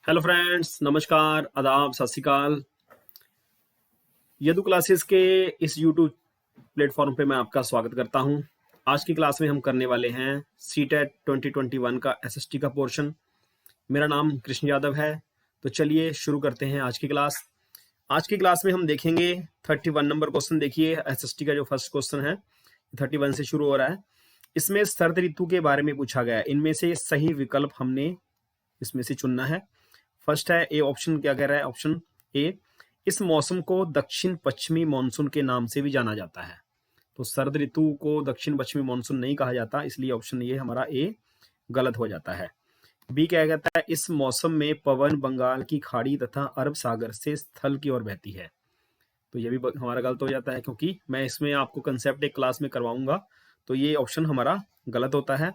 Hello friends, नमस्कार, आदाब, सत श्री अकाल। यदु क्लासेस के इस यूट्यूब प्लेटफॉर्म पे मैं आपका स्वागत करता हूं। आज की क्लास में हम करने वाले हैं सीटेट 2021 का एसएसटी का पोर्शन। मेरा नाम कृष्ण यादव है। तो चलिए शुरू करते हैं आज की क्लास। आज की क्लास में हम देखेंगे 31 नंबर क्वेश्चन। देखिए, एसएसटी का जो फर्स्ट क्वेश्चन है 31 से शुरू हो रहा है। इसमें शरद ऋतु के बारे में पूछा गया है। इनमें से सही विकल्प हमने इसमें से चुनना है। फर्स्ट है ए ऑप्शन। क्या कह रहा है? ऑप्शन ए, इस मौसम को दक्षिण पश्चिमी मानसून के नाम से भी जाना जाता है। तो शरद ऋतु को दक्षिण पश्चिमी मानसून नहीं कहा जाता, इसलिए ऑप्शन ये हमारा ए गलत हो जाता है। बी क्या कहता है? इस मौसम में पवन बंगाल की खाड़ी तथा अरब सागर से स्थल की ओर बहती है। तो ये भी हमारा गलत हो जाता है, क्योंकि मैं इसमें आपको कंसेप्ट एक क्लास में करवाऊंगा। तो ये ऑप्शन हमारा गलत होता है।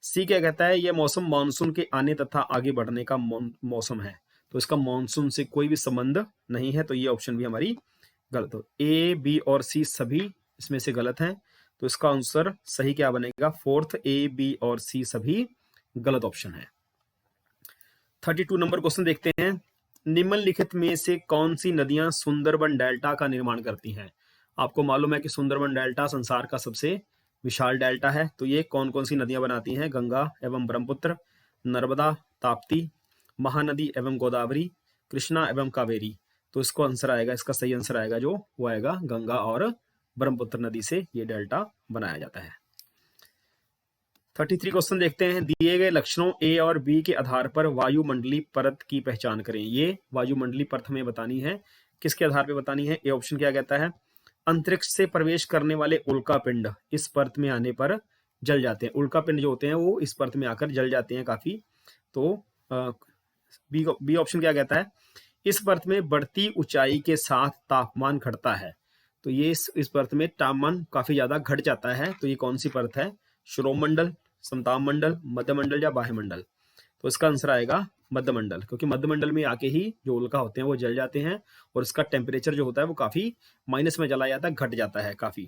सी क्या कहता है? यह मौसम मानसून के आने तथा आगे बढ़ने का मौसम है। तो इसका मानसून से कोई भी संबंध नहीं है, तो ये ऑप्शन भी हमारी गलत हो। ए, बी और सी सभी इसमें से गलत हैं। तो इसका आंसर सही क्या बनेगा? फोर्थ, ए, बी और सी सभी गलत ऑप्शन है। 32 नंबर क्वेश्चन देखते हैं। निम्नलिखित में से कौन सी नदियां सुंदरबन डेल्टा का निर्माण करती हैं? आपको मालूम है कि सुंदरबन डेल्टा संसार का सबसे विशाल डेल्टा है। तो ये कौन कौन सी नदियां बनाती हैं? गंगा एवं ब्रह्मपुत्र, नर्मदा, ताप्ती, महानदी एवं गोदावरी, कृष्णा एवं कावेरी। तो इसको आंसर आएगा, इसका सही आंसर आएगा जो वो आएगा गंगा और ब्रह्मपुत्र नदी से ये डेल्टा बनाया जाता है। 33 क्वेश्चन देखते हैं। दिए गए लक्षणों ए और बी के आधार पर वायुमंडलीय परत की पहचान करें। ये वायुमंडलीय परत हमें बतानी है। किसके आधार पर बतानी है? ए ऑप्शन क्या कहता है? अंतरिक्ष से प्रवेश करने वाले उल्कापिंड इस परत में आने पर जल जाते हैं। उल्कापिंड जो होते हैं वो इस परत में आकर जल जाते हैं काफी। तो बी ऑप्शन क्या कहता है? इस परत में बढ़ती ऊंचाई के साथ तापमान घटता है। तो ये इस परत में तापमान काफी ज्यादा घट जाता है। तो ये कौन सी परत है? श्रोमंडल, समताप मंडल, मध्यमंडल या बाह्यमंडल? तो इसका आंसर आएगा मध्यमंडल, क्योंकि मध्यमंडल में आके ही जो उल्का होते हैं वो जल जाते हैं और इसका टेम्परेचर जो होता है वो काफी माइनस में चला जाता है, घट जाता है काफी।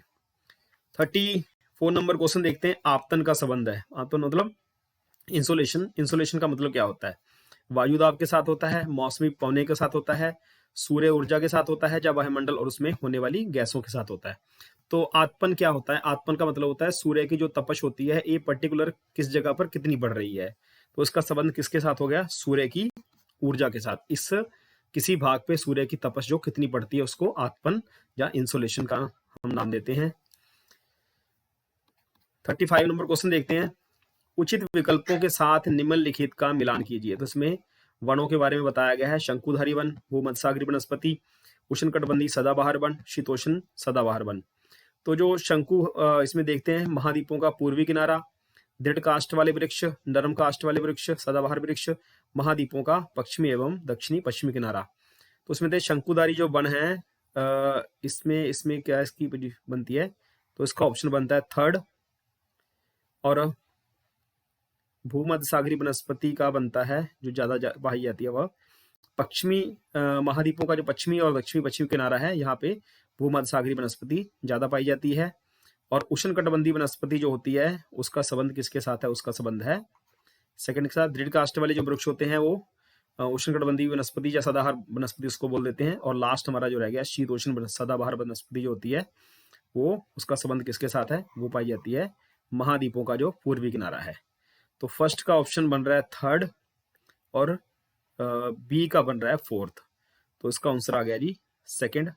34 नंबर क्वेश्चन देखते हैं। आपतन का संबंध है। आपतन मतलब इंसुलेशन। इंसुलेशन का मतलब क्या होता है? वायुदाब के साथ होता है, मौसमी पवने के साथ होता है, सूर्य ऊर्जा के साथ होता है, या वायुमंडल और उसमें होने वाली गैसों के साथ होता है। तो आत्मन क्या होता है? आत्मन का मतलब होता है सूर्य की जो तपश होती है ये पर्टिकुलर किस जगह पर कितनी बढ़ रही है। तो इसका संबंध किसके साथ हो गया? सूर्य की ऊर्जा के साथ। इस किसी भाग पे सूर्य की तपश जो कितनी बढ़ती है उसको आत्मन या इंसुलेशन का हम नाम देते हैं। 35 नंबर क्वेश्चन देखते हैं। उचित विकल्पों के साथ निम्नलिखित का मिलान कीजिए। तो इसमें वनों के बारे में बताया गया है। शंकुधारी वन, भूमध्यसागरीय वनस्पति, उष्णकटिबंधीय सदाबहार वन, शीतोष्ण सदाबहार वन। तो जो शंकु इसमें देखते हैं, महाद्वीपों का पूर्वी किनारा, दृढ़ काष्ठ वाले वृक्ष, नरम काष्ठ वाले वृक्ष, सदाबहार वृक्ष, महाद्वीपों का पश्चिमी एवं दक्षिणी पश्चिमी किनारा। तो उसमें शंकुधारी जो वन है इसमें इसमें क्या इसकी बनती है? तो इसका ऑप्शन बनता है थर्ड। और भूमध्यसागरीय वनस्पति का बनता है जो ज्यादा पाई जाती है वह पश्चिमी महाद्वीपों का जो पश्चिमी और दक्षिणी पश्चिमी किनारा है, यहाँ पे भूमध्यसागरीय वनस्पति ज्यादा पाई जाती है। और उष्णकटिबंधीय वनस्पति जो होती है उसका संबंध किसके साथ है? उसका संबंध है सेकंड के साथ। दृढ़ काष्ठ वाले जो वृक्ष होते हैं वो उष्णकटिबंधीय वनस्पति या सदाबहार वनस्पति उसको बोल देते हैं। और लास्ट हमारा जो रह गया शीतोष्ण सदाबहार वनस्पति जो होती है वो उसका संबंध किसके साथ है? वो पाई जाती है महाद्वीपों का जो पूर्वी किनारा है। तो फर्स्ट का ऑप्शन बन रहा है थर्ड और बी का बन रहा है फोर्थ। तो इसका आंसर आ गया जी सेकंड।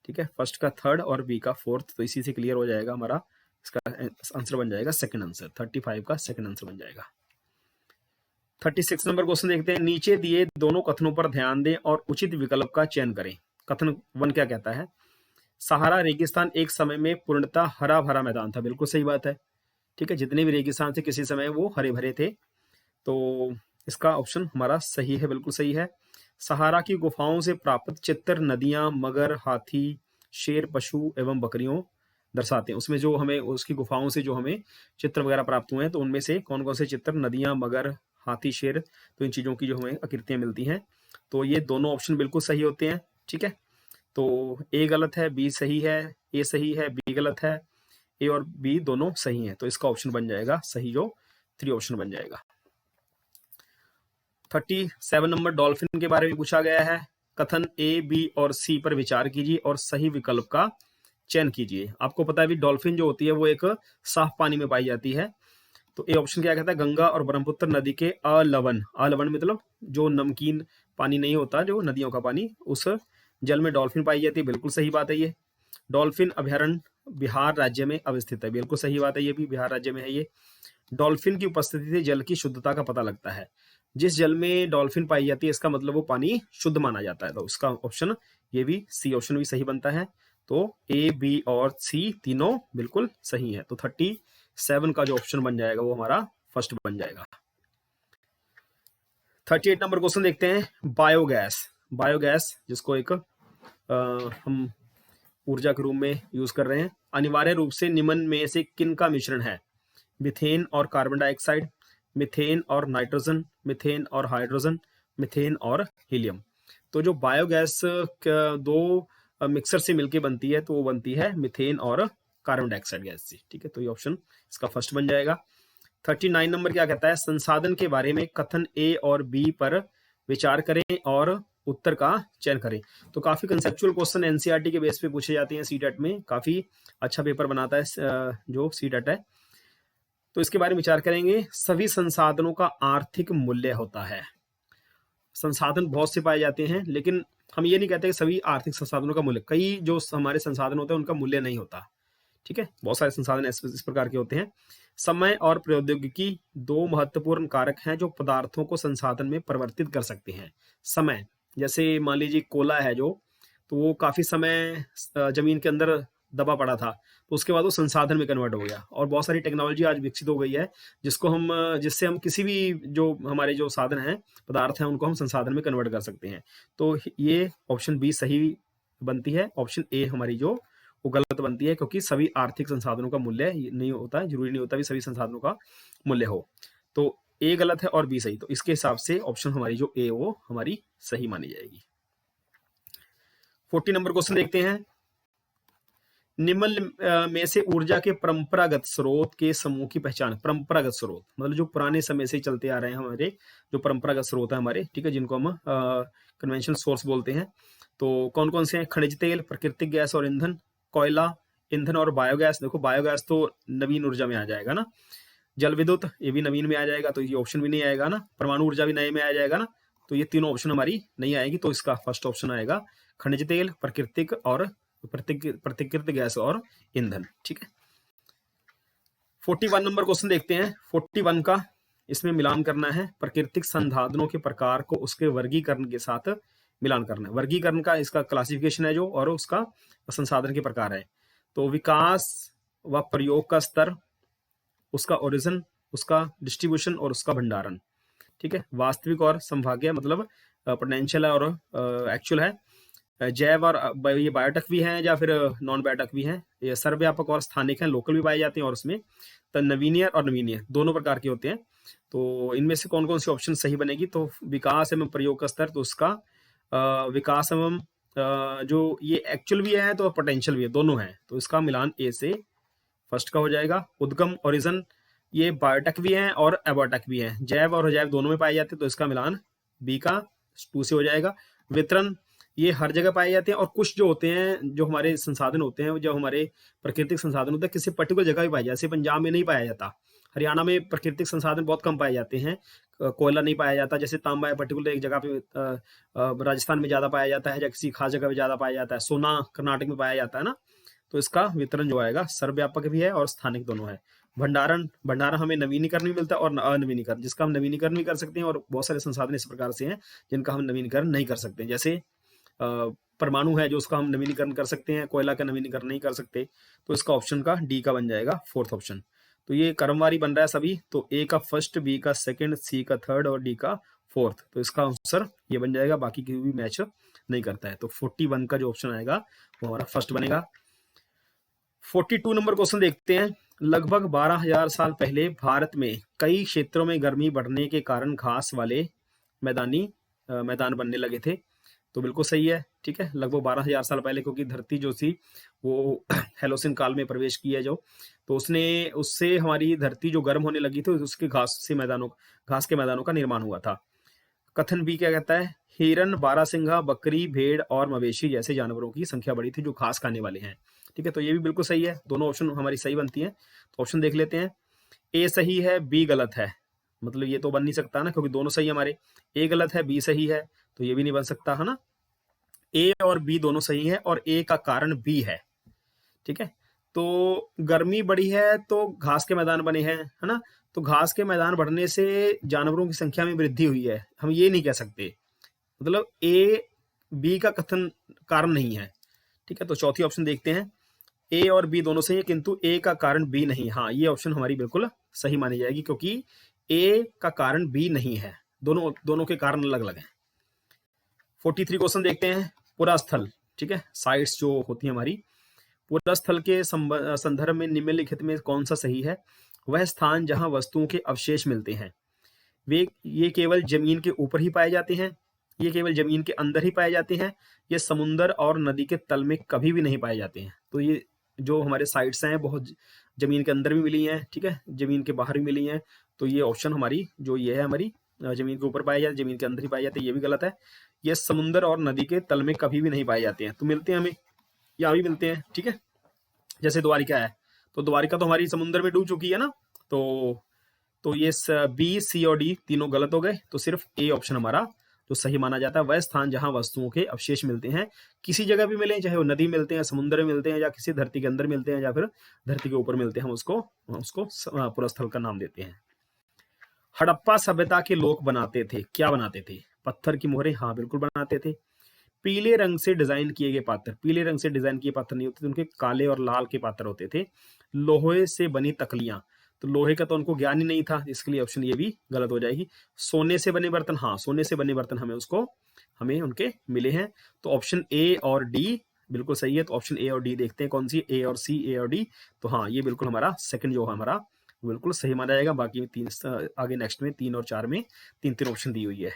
ठीक है, फर्स्ट का थर्ड और बी का फोर्थ। तो इसी से क्लियर हो जाएगा हमारा। इसका आंसर बन जाएगा सेकंड आंसर। 35 का सेकंड आंसर बन जाएगा। 36 नंबर क्वेश्चन देखते हैं। नीचे दिए दोनों कथनों पर ध्यान दें और उचित विकल्प का चयन करें। कथन 1 क्या कहता है? सहारा रेगिस्तान एक समय में पूर्णतः हरा भरा मैदान था। बिल्कुल सही बात है। ठीक है, जितने भी रेगिस्तान थे किसी समय वो हरे भरे थे। तो इसका ऑप्शन हमारा सही है, बिल्कुल सही है। सहारा की गुफाओं से प्राप्त चित्र नदियां, मगर, हाथी, शेर, पशु एवं बकरियों दर्शाते हैं। उसमें जो हमें उसकी गुफाओं से जो हमें चित्र वगैरह प्राप्त हुए हैं, तो उनमें से कौन कौन से चित्र? नदियां, मगर, हाथी, शेर, तो इन चीजों की जो हमें आकृतियां मिलती हैं। तो ये दोनों ऑप्शन बिल्कुल सही होते हैं। ठीक है, तो ए गलत है, बी सही है, ए सही है, बी गलत है, ए और बी दोनों सही है। तो इसका ऑप्शन बन जाएगा सही, जो 3 ऑप्शन बन जाएगा। 37 नंबर डॉल्फिन के बारे में पूछा गया है। कथन ए, बी और सी पर विचार कीजिए और सही विकल्प का चयन कीजिए। आपको पता है भी डॉल्फिन जो होती है वो एक साफ पानी में पाई जाती है। तो ए ऑप्शन क्या कहता है, गंगा और ब्रह्मपुत्र नदी के अलवण, अलवण मतलब जो नमकीन पानी नहीं होता, जो नदियों का पानी, उस जल में डॉल्फिन पाई जाती है। बिल्कुल सही बात है ये। डॉल्फिन अभयारण्य बिहार राज्य में अवस्थित है। बिल्कुल सही बात है, ये भी बिहार राज्य में है ये। डॉल्फिन की उपस्थिति से जल की शुद्धता का पता लगता है। जिस जल में डॉल्फिन पाई जाती है इसका मतलब वो पानी शुद्ध माना जाता है। तो उसका ऑप्शन ये भी, सी ऑप्शन भी सही बनता है। तो ए, बी और सी तीनों बिल्कुल सही है। तो 37 का जो ऑप्शन बन जाएगा वो हमारा फर्स्ट बन जाएगा। 38 नंबर क्वेश्चन देखते हैं। बायोगैस, बायोगैस जिसको एक हम ऊर्जा के रूप में यूज कर रहे हैं, अनिवार्य रूप से निम्न में से किन का मिश्रण है? मिथेन और कार्बन डाइऑक्साइड, मिथेन और नाइट्रोजन, मिथेन और हाइड्रोजन, मिथेन और हीलियम। तो जो बायोगैस दो मिक्सर से मिलके बनती है तो वो बनती है मिथेन और कार्बन डाइऑक्साइड गैस से। ठीक है, तो ये ऑप्शन इसका फर्स्ट बन जाएगा। 39 नंबर क्या कहता है, संसाधन के बारे में कथन ए और बी पर विचार करें और उत्तर का चयन करें। तो काफी कंसेप्चुअल क्वेश्चन एनसीईआरटी के बेस पे पूछे जाते हैं सीटेट में। काफी अच्छा पेपर बनाता है जो सीटेट है। तो इसके बारे में विचार करेंगे। सभी संसाधनों का आर्थिक मूल्य होता है। संसाधन बहुत से पाए जाते हैं लेकिन हम ये नहीं कहते कि सभी आर्थिक संसाधनों का मूल्य, कई जो हमारे संसाधन होते हैं उनका मूल्य नहीं होता। ठीक है, बहुत सारे संसाधन इस प्रकार के होते हैं। समय और प्रौद्योगिकी दो महत्वपूर्ण कारक हैं जो पदार्थों को संसाधन में परिवर्तित कर सकते हैं। समय, जैसे मान लीजिए कोयला है जो, तो वो काफी समय जमीन के अंदर दबा पड़ा था, तो उसके बाद वो संसाधन में कन्वर्ट हो गया। और बहुत सारी टेक्नोलॉजी आज विकसित हो गई है जिससे हम किसी भी जो हमारे जो साधन हैं, पदार्थ हैं, उनको हम संसाधन में कन्वर्ट कर सकते हैं। तो ये ऑप्शन बी सही बनती है। ऑप्शन ए हमारी जो वो गलत बनती है, क्योंकि सभी आर्थिक संसाधनों का मूल्य नहीं होता, जरूरी नहीं होता भी सभी संसाधनों का मूल्य हो। तो ए गलत है और बी सही। तो इसके हिसाब से ऑप्शन हमारी जो ए वो हमारी सही मानी जाएगी। 40 नंबर क्वेश्चन देखते हैं। निम्न में से ऊर्जा के परंपरागत स्रोत के समूह की पहचान। परंपरागत स्रोत मतलब जो पुराने समय से चलते आ रहे हैं हमारे जो परंपरागत स्रोत है हमारे, ठीक है, जिनको हम कन्वेंशनल सोर्स बोलते हैं। तो कौन कौन से हैं? खनिज तेल, प्राकृतिक गैस और ईंधन, कोयला, ईंधन और बायोगैस। देखो बायोगैस तो नवीन ऊर्जा में आ जाएगा ना। जल विद्युत, ये भी नवीन में आ जाएगा, तो ये ऑप्शन भी नहीं आएगा ना। परमाणु ऊर्जा भी नए में आ जाएगा ना। तो ये तीनों ऑप्शन हमारी नहीं आएगी। तो इसका फर्स्ट ऑप्शन आएगा खनिज तेल, प्राकृतिक और प्रतिकृत गैस और ईंधन। ठीक है, 41 नंबर क्वेश्चन देखते हैं। 41 का इसमें मिलान करना है। प्राकृतिक संसाधनों के प्रकार को उसके वर्गीकरण के साथ मिलान करना है। वर्गीकरण का इसका क्लासिफिकेशन है जो, और उसका संसाधन के प्रकार है। तो विकास व प्रयोग का स्तर, उसका ओरिजिन, उसका डिस्ट्रीब्यूशन और उसका भंडारण। ठीक है, वास्तविक और संभाव्य मतलब पोटेंशियल और एक्चुअल है। जैव और ये बायोटेक भी हैं या फिर नॉन बायोटेक भी हैं। ये सर्वव्यापक और स्थानिक हैं, लोकल भी पाए जाते हैं। और उसमें तो नवीनीय और नवीनीय दोनों प्रकार के होते हैं। तो इनमें से कौन कौन सी ऑप्शन सही बनेगी? तो विकास एवं प्रयोग का स्तर, तो उसका विकास एवं जो ये एक्चुअल भी है तो पोटेंशियल भी है, दोनों हैं। तो इसका मिलान ए से फर्स्ट का हो जाएगा। उद्गम, ओरिजिन, ये बायोटेक भी हैं और एबायोटेक भी हैं। जैव और अजैव दोनों में पाए जाते हैं, तो इसका मिलान बी का 2 से हो जाएगा। वितरण, ये हर जगह पाए जाते हैं। और कुछ जो होते हैं, जो हमारे संसाधन होते हैं, जो हमारे प्राकृतिक संसाधन होते हैं, किसी पर्टिकुलर जगह भी पाए जाते हैं। जैसे पंजाब में नहीं पाया जाता, हरियाणा में प्राकृतिक संसाधन बहुत कम पाए जाते हैं। कोयला नहीं पाया जाता। जैसे तांबा है पर्टिकुलर एक जगह पे राजस्थान में ज्यादा पाया जाता है, या किसी खास जगह पे ज्यादा पाया जाता है। सोना कर्नाटक में पाया जाता है ना। तो इसका वितरण जो आएगा सर्वव्यापक भी है और स्थानिक दोनों है। भंडारण, भंडारण हमें नवीनीकरण भी मिलता है और अनवीनीकरण, जिसका हम नवीनीकरण भी कर सकते हैं। और बहुत सारे संसाधन इस प्रकार से हैं जिनका हम नवीनीकरण नहीं कर सकते। जैसे परमाणु है जो उसका हम नवीनीकरण कर सकते हैं, कोयला का नवीनीकरण नहीं कर सकते। तो इसका ऑप्शन का डी का बन जाएगा फोर्थ ऑप्शन। तो ये क्रमवारी बन रहा है सभी। तो ए का फर्स्ट, बी का सेकंड, सी का थर्ड और डी का फोर्थ। तो इसका आंसर ये बन जाएगा, बाकी की भी मैच नहीं करता है। तो 41 का जो ऑप्शन आएगा वो हमारा फर्स्ट बनेगा। 42 नंबर क्वेश्चन देखते हैं। लगभग 12,000 साल पहले भारत में कई क्षेत्रों में गर्मी बढ़ने के कारण घास वाले मैदान बनने लगे थे। तो बिल्कुल सही है। ठीक है, लगभग 12,000 साल पहले, क्योंकि धरती जो थी वो हेलोसिन काल में प्रवेश की है जो, तो उससे हमारी धरती जो गर्म होने लगी थी, उसके घास के मैदानों का निर्माण हुआ था। कथन बी क्या कहता है, हिरन, बारहसिंघा, बकरी, भेड़ और मवेशी जैसे जानवरों की संख्या बढ़ी थी जो घास खाने वाले हैं। ठीक है, तो ये भी बिल्कुल सही है, दोनों ऑप्शन हमारी सही बनती है। तो ऑप्शन देख लेते हैं, ए सही है, बी गलत है। मतलब ये तो बन नहीं सकता ना, क्योंकि दोनों सही है हमारे। ए गलत है, बी सही है, तो ये भी नहीं बन सकता है ना। ए और बी दोनों सही है और ए का कारण बी है। ठीक है, तो गर्मी बढ़ी है तो घास के मैदान बने हैं, है ना। तो घास के मैदान बढ़ने से जानवरों की संख्या में वृद्धि हुई है, हम ये नहीं कह सकते। मतलब ए बी का कथन कारण नहीं है। ठीक है, तो चौथी ऑप्शन देखते हैं, ए और बी दोनों सही है किंतु ए का कारण बी नहीं। हाँ, ये ऑप्शन हमारी बिल्कुल सही मानी जाएगी, क्योंकि ए का कारण बी नहीं है, दोनों दोनों के कारण अलग अलग हैं। 43 क्वेश्चन देखते हैं, पुरा स्थल। ठीक है, साइट्स जो होती है हमारी, पुरा स्थल के संदर्भ में निम्नलिखित में कौन सा सही है। वह स्थान जहां वस्तुओं के अवशेष मिलते हैं, वे ये केवल जमीन के ऊपर ही पाए जाते हैं, ये केवल जमीन के अंदर ही पाए जाते हैं, ये समुंदर और नदी के तल में कभी भी नहीं पाए जाते हैं। तो ये जो हमारे साइट्स हैं बहुत जमीन के अंदर भी मिली हैं, ठीक है, जमीन के बाहर भी मिली हैं। तो ये ऑप्शन हमारी जो ये है हमारी जमीन के ऊपर पाए जाते, जमीन के अंदर ही पाए जाते हैं, ये भी गलत है। ये समुंदर और नदी के तल में कभी भी नहीं पाए जाते हैं। तो मिलते हैं हमें, यहाँ भी मिलते हैं। ठीक है, जैसे द्वारिका है, तो द्वारिका तो हमारी समुद्र में डूब चुकी है ना। तो ये बी, सी और डी तीनों गलत हो गए। तो सिर्फ ए ऑप्शन हमारा जो सही माना जाता है, वह स्थान जहां वस्तुओं के अवशेष मिलते हैं, किसी जगह भी मिले, चाहे वो नदी मिलते हैं, समुद्र में मिलते हैं, या किसी धरती के अंदर मिलते हैं, या फिर धरती के ऊपर मिलते हैं, हम उसको पुरस्थल का नाम देते हैं। हड़प्पा सभ्यता के लोग बनाते थे, क्या बनाते थे, पत्थर की मोहरें। हाँ, बिल्कुल बनाते थे। पीले रंग से डिजाइन किए गए पात्र, पीले रंग से डिजाइन किए पात्र नहीं होते थे, उनके काले और लाल के पात्र होते थे। लोहे से बनी तकलियां, तो लोहे का तो उनको ज्ञान ही नहीं था, इसके लिए ऑप्शन ये भी गलत हो जाएगी। सोने से बने बर्तन, हाँ, सोने से बने बर्तन हमें उनके मिले हैं। तो ऑप्शन ए और डी बिल्कुल सही है। तो ऑप्शन ए और डी देखते हैं कौन सी, ए और सी, ए और डी। तो हाँ, ये बिल्कुल हमारा सेकंड जो है हमारा बिल्कुल सही माना जाएगा। बाकी तीन आगे नेक्स्ट में 3 और 4 में तीन ऑप्शन दी हुई है।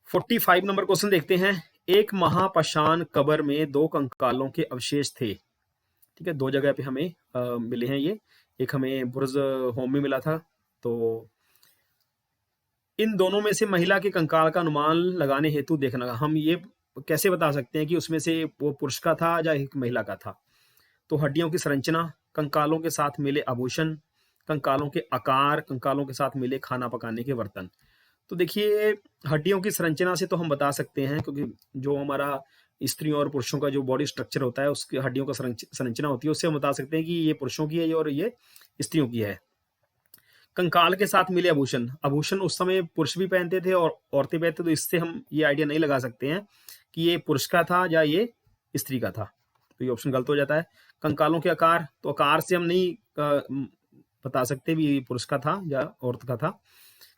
45 नंबर क्वेश्चन देखते हैं, एक महापाषाण कब्र में 2 कंकालों के अवशेष थे। ठीक है, 2 जगह पे हमें मिले हैं ये। एक हमें बुर्ज होम में मिला था। तो इन दोनों में से महिला के कंकाल का अनुमान लगाने हेतु देखना, हम ये कैसे बता सकते हैं कि उसमें से वो पुरुष का था या एक महिला का था। तो हड्डियों की संरचना, कंकालों के साथ मिले आभूषण, कंकालों के आकार, कंकालों के साथ मिले खाना पकाने के बर्तन। तो देखिए, हड्डियों की संरचना से तो हम बता सकते हैं, क्योंकि जो हमारा स्त्रियों और पुरुषों का जो बॉडी स्ट्रक्चर होता है, उसकी हड्डियों का संरचना होती है, उससे हम बता सकते हैं कि ये पुरुषों की है और ये स्त्रियों की है। कंकाल के साथ मिले आभूषण, आभूषण उस समय पुरुष भी पहनते थे और औरतें पहनते, तो इससे हम ये आइडिया नहीं लगा सकते हैं कि ये पुरुष का था या ये स्त्री का था। तो ये ऑप्शन गलत हो जाता है। कंकालों के आकार, तो आकार से हम नहीं बता सकते भी ये पुरुष का था या औरत का था।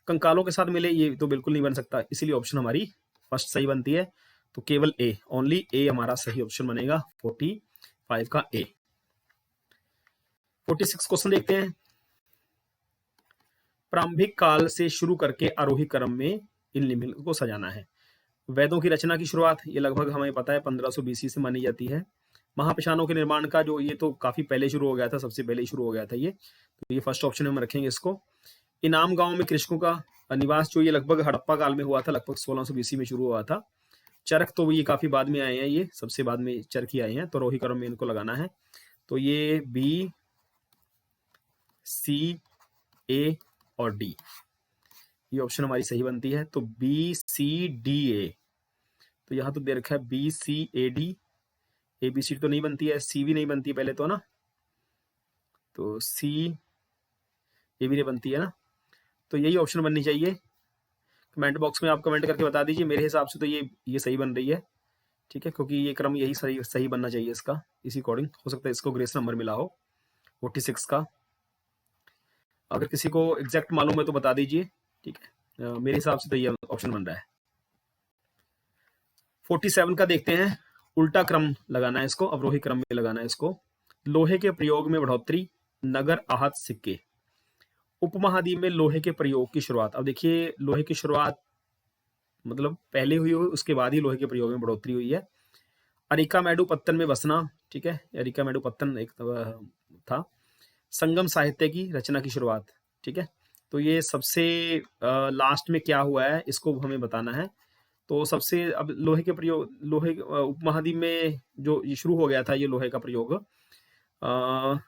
कंकालों के साथ मिले, ये तो बिल्कुल नहीं बन सकता, इसीलिए ऑप्शन हमारी फर्स्ट सही बनती है। तो केवल ए, ओनली ए हमारा सही ऑप्शन बनेगा 45 का ए। 46 क्वेश्चन देखते हैं, प्रारंभिक काल से शुरू करके आरोही क्रम में इन निम्नलिखित को सजाना है। वेदों की रचना की शुरुआत, ये लगभग हमें पता है 1500 बीसी से मानी जाती है। महापाषाणों के निर्माण का जो, ये तो काफी पहले शुरू हो गया था, सबसे पहले शुरू हो गया था ये। तो ये फर्स्ट ऑप्शन में हम रखेंगे इसको। इनाम गांव में कृषकों का निवास, जो ये लगभग हड़प्पा काल में हुआ था, लगभग 1600 बीसी में शुरू हुआ था। चरक तो ये काफी बाद में आए हैं, ये सबसे बाद में चरक ही आए हैं, तो रोही क्रम में इनको लगाना है। तो ये बी, सी, ए और डी, ये ऑप्शन हमारी सही बनती है। तो बी, सी, डी, ए। तो यहां तो दे रखा है b, c, a, d. A b c तो नहीं बनती है, सी भी नहीं बनती पहले तो ना, तो सी, ए भी नहीं बनती है ना। तो यही ऑप्शन बननी चाहिए। कमेंट बॉक्स में आप कमेंट करके बता दीजिए। मेरे हिसाब से तो ये सही बन रही है। ठीक है, क्योंकि ये क्रम यही सही बनना चाहिए इसका, इसी अकॉर्डिंग। हो सकता है इसको ग्रेस नंबर मिला हो 46 का। अगर किसी को एग्जैक्ट मालूम है तो बता दीजिए। ठीक है, मेरे हिसाब से तो ये ऑप्शन बन रहा है। 47 का देखते हैं, उल्टा क्रम लगाना है इसको, अवरोही क्रम में लगाना है इसको। लोहे के प्रयोग में बढ़ोतरी, नगर आहत सिक्के। उपमहाद्वीप में लोहे के प्रयोग की शुरुआत, अब देखिए लोहे की शुरुआत मतलब पहले हुई हो, उसके बाद ही लोहे के प्रयोग में बढ़ोतरी हुई है। अरिकामेडु पत्तन में बसना, ठीक है, अरिकामेडु पत्तन एक था। संगम साहित्य की रचना की शुरुआत, ठीक है, तो ये सबसे लास्ट में क्या हुआ है इसको हमें बताना है। तो सबसे अब लोहे के प्रयोग, लोहे उपमहाद्वीप में जो ये शुरू हो गया था ये लोहे का प्रयोग,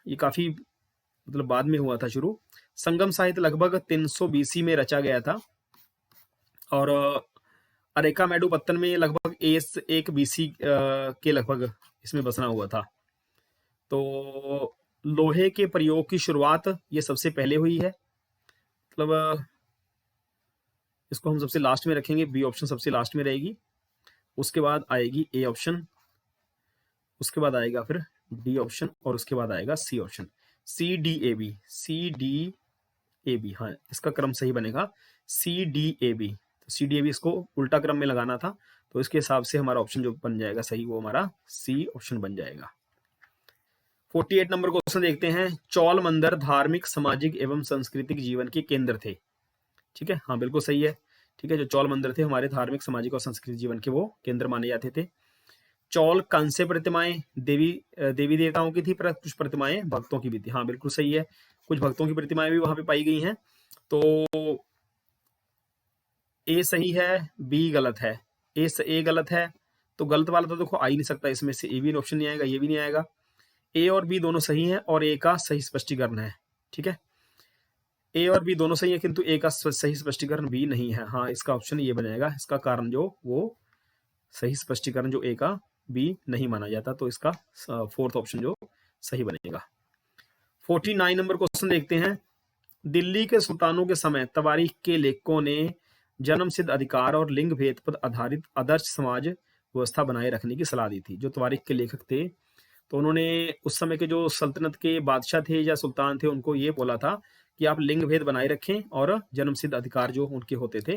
ये काफी मतलब बाद में हुआ था शुरू। संगम साहित्य लगभग 300 बीसी में रचा गया था और अरेकामेडु पत्तन में लगभग एक बीसी के लगभग इसमें बसना हुआ था। तो लोहे के प्रयोग की शुरुआत ये सबसे पहले हुई है, मतलब इसको हम सबसे लास्ट में रखेंगे, बी ऑप्शन सबसे लास्ट में रहेगी। उसके बाद आएगी ए ऑप्शन, उसके बाद आएगा फिर डी ऑप्शन और उसके बाद आएगा c option. C d a b, c d a b, हाँ इसका क्रम सही बनेगा सी डी ए बी। तो सी डी ए बी इसको उल्टा क्रम में लगाना था, तो इसके हिसाब से हमारा ऑप्शन जो बन जाएगा सही वो हमारा सी ऑप्शन बन जाएगा। 48 नंबर क्वेश्चन देखते हैं। चौल मंदिर धार्मिक, सामाजिक एवं सांस्कृतिक जीवन के केंद्र थे। ठीक है, हाँ बिल्कुल सही है। ठीक है, जो चौल मंदिर थे हमारे धार्मिक, सामाजिक और सांस्कृतिक जीवन के वो केंद्र माने जाते थे। चौल कांस्य प्रतिमाएं देवी देवताओं की थी, पर कुछ प्रतिमाएं भक्तों की भी थी। हाँ बिल्कुल सही है, कुछ भक्तों की प्रतिमाएं भी वहां पे पाई गई हैं। तो ए सही है, बी गलत है। ए गलत है, तो गलत वाला तो देखो आ ही नहीं सकता इसमें से, ए भी ऑप्शन नहीं आएगा, ये भी नहीं आएगा। ए और बी दोनों सही हैं और ए का सही स्पष्टीकरण है। ठीक है, ए और बी दोनों सही है किंतु ए का सही स्पष्टीकरण बी नहीं है। हाँ इसका ऑप्शन ये बनेगा, इसका कारण जो वो सही स्पष्टीकरण जो ए का बी नहीं माना जाता, तो इसका फोर्थ ऑप्शन जो सही बनेगा। 49 नंबर क्वेश्चन देखते हैं। दिल्ली के सुल्तानों के समय तवारीख के लेखकों ने जन्म सिद्ध अधिकार और लिंग भेद पर आधारित आदर्श समाज व्यवस्था बनाए रखने की सलाह दी थी। जो तवारीख के लेखक थे तो उन्होंने उस समय के जो सल्तनत के बादशाह थे या सुल्तान थे उनको ये बोला था कि आप लिंग भेद बनाए रखें और जन्म सिद्ध अधिकार जो उनके होते थे,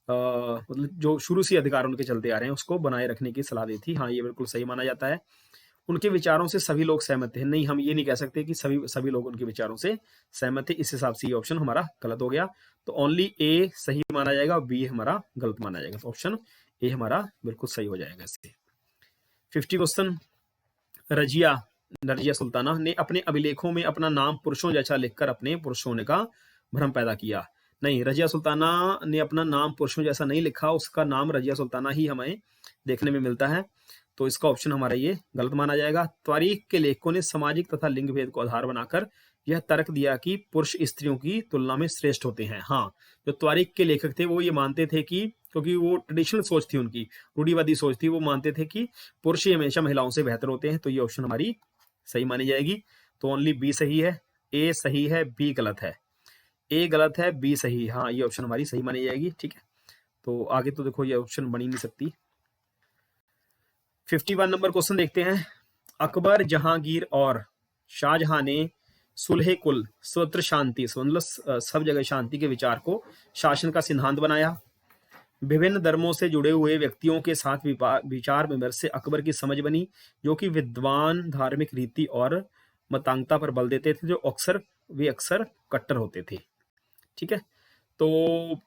मतलब जो शुरू से अधिकार उनके चलते आ रहे हैं उसको बनाए रखने की सलाह दी थी। हाँ ये बिल्कुल सही माना जाता है। उनके विचारों से सभी लोग सहमत थे, नहीं हम ये नहीं कह सकते कि सभी लोग उनके विचारों से सहमत थे। इस हिसाब से ये ऑप्शन हमारा गलत हो गया। तो ओनली ए सही माना जाएगा, बी हमारा गलत माना जाएगा। तो ऑप्शन ए हमारा बिल्कुल सही हो जाएगा इससे। 50 क्वेश्चन। रजिया सुल्ताना ने अपने अभिलेखों में अपना नाम पुरुषों जैसा लिखकर अपने पुरुष होने का भ्रम पैदा किया। नहीं, रजिया सुल्ताना ने अपना नाम पुरुषों जैसा नहीं लिखा, उसका नाम रजिया सुल्ताना ही हमें देखने में मिलता है। तो इसका ऑप्शन हमारा ये गलत माना जाएगा। तारीख के लेखकों ने सामाजिक तथा लिंग भेद को आधार बनाकर यह तर्क दिया कि पुरुष स्त्रियों की तुलना में श्रेष्ठ होते हैं। हाँ, जो तारीख के लेखक थे वो ये मानते थे कि, क्योंकि वो ट्रेडिशनल सोच थी उनकी, रूढ़िवादी सोच थी, वो मानते थे कि पुरुष ही हमेशा महिलाओं से बेहतर होते हैं। तो ये ऑप्शन हमारी सही मानी जाएगी। तो ओनली बी सही है, ए सही है, बी गलत है। ए गलत है, बी सही। हाँ ये ऑप्शन हमारी सही मानी जाएगी। ठीक है, तो आगे तो देखो ये ऑप्शन बन ही नहीं सकती। 51 नंबर क्वेश्चन देखते हैं। अकबर, जहांगीर और शाहजहां ने सुलह कुल, स्वत्र शांति, मतलब सब जगह शांति के विचार को शासन का सिद्धांत बनाया। विभिन्न धर्मों से जुड़े हुए व्यक्तियों के साथ विचार विमर्श से अकबर की समझ बनी, जो कि विद्वान, धार्मिक रीति और मतांगता पर बल देते थे, जो वे अक्सर कट्टर होते थे। ठीक है, तो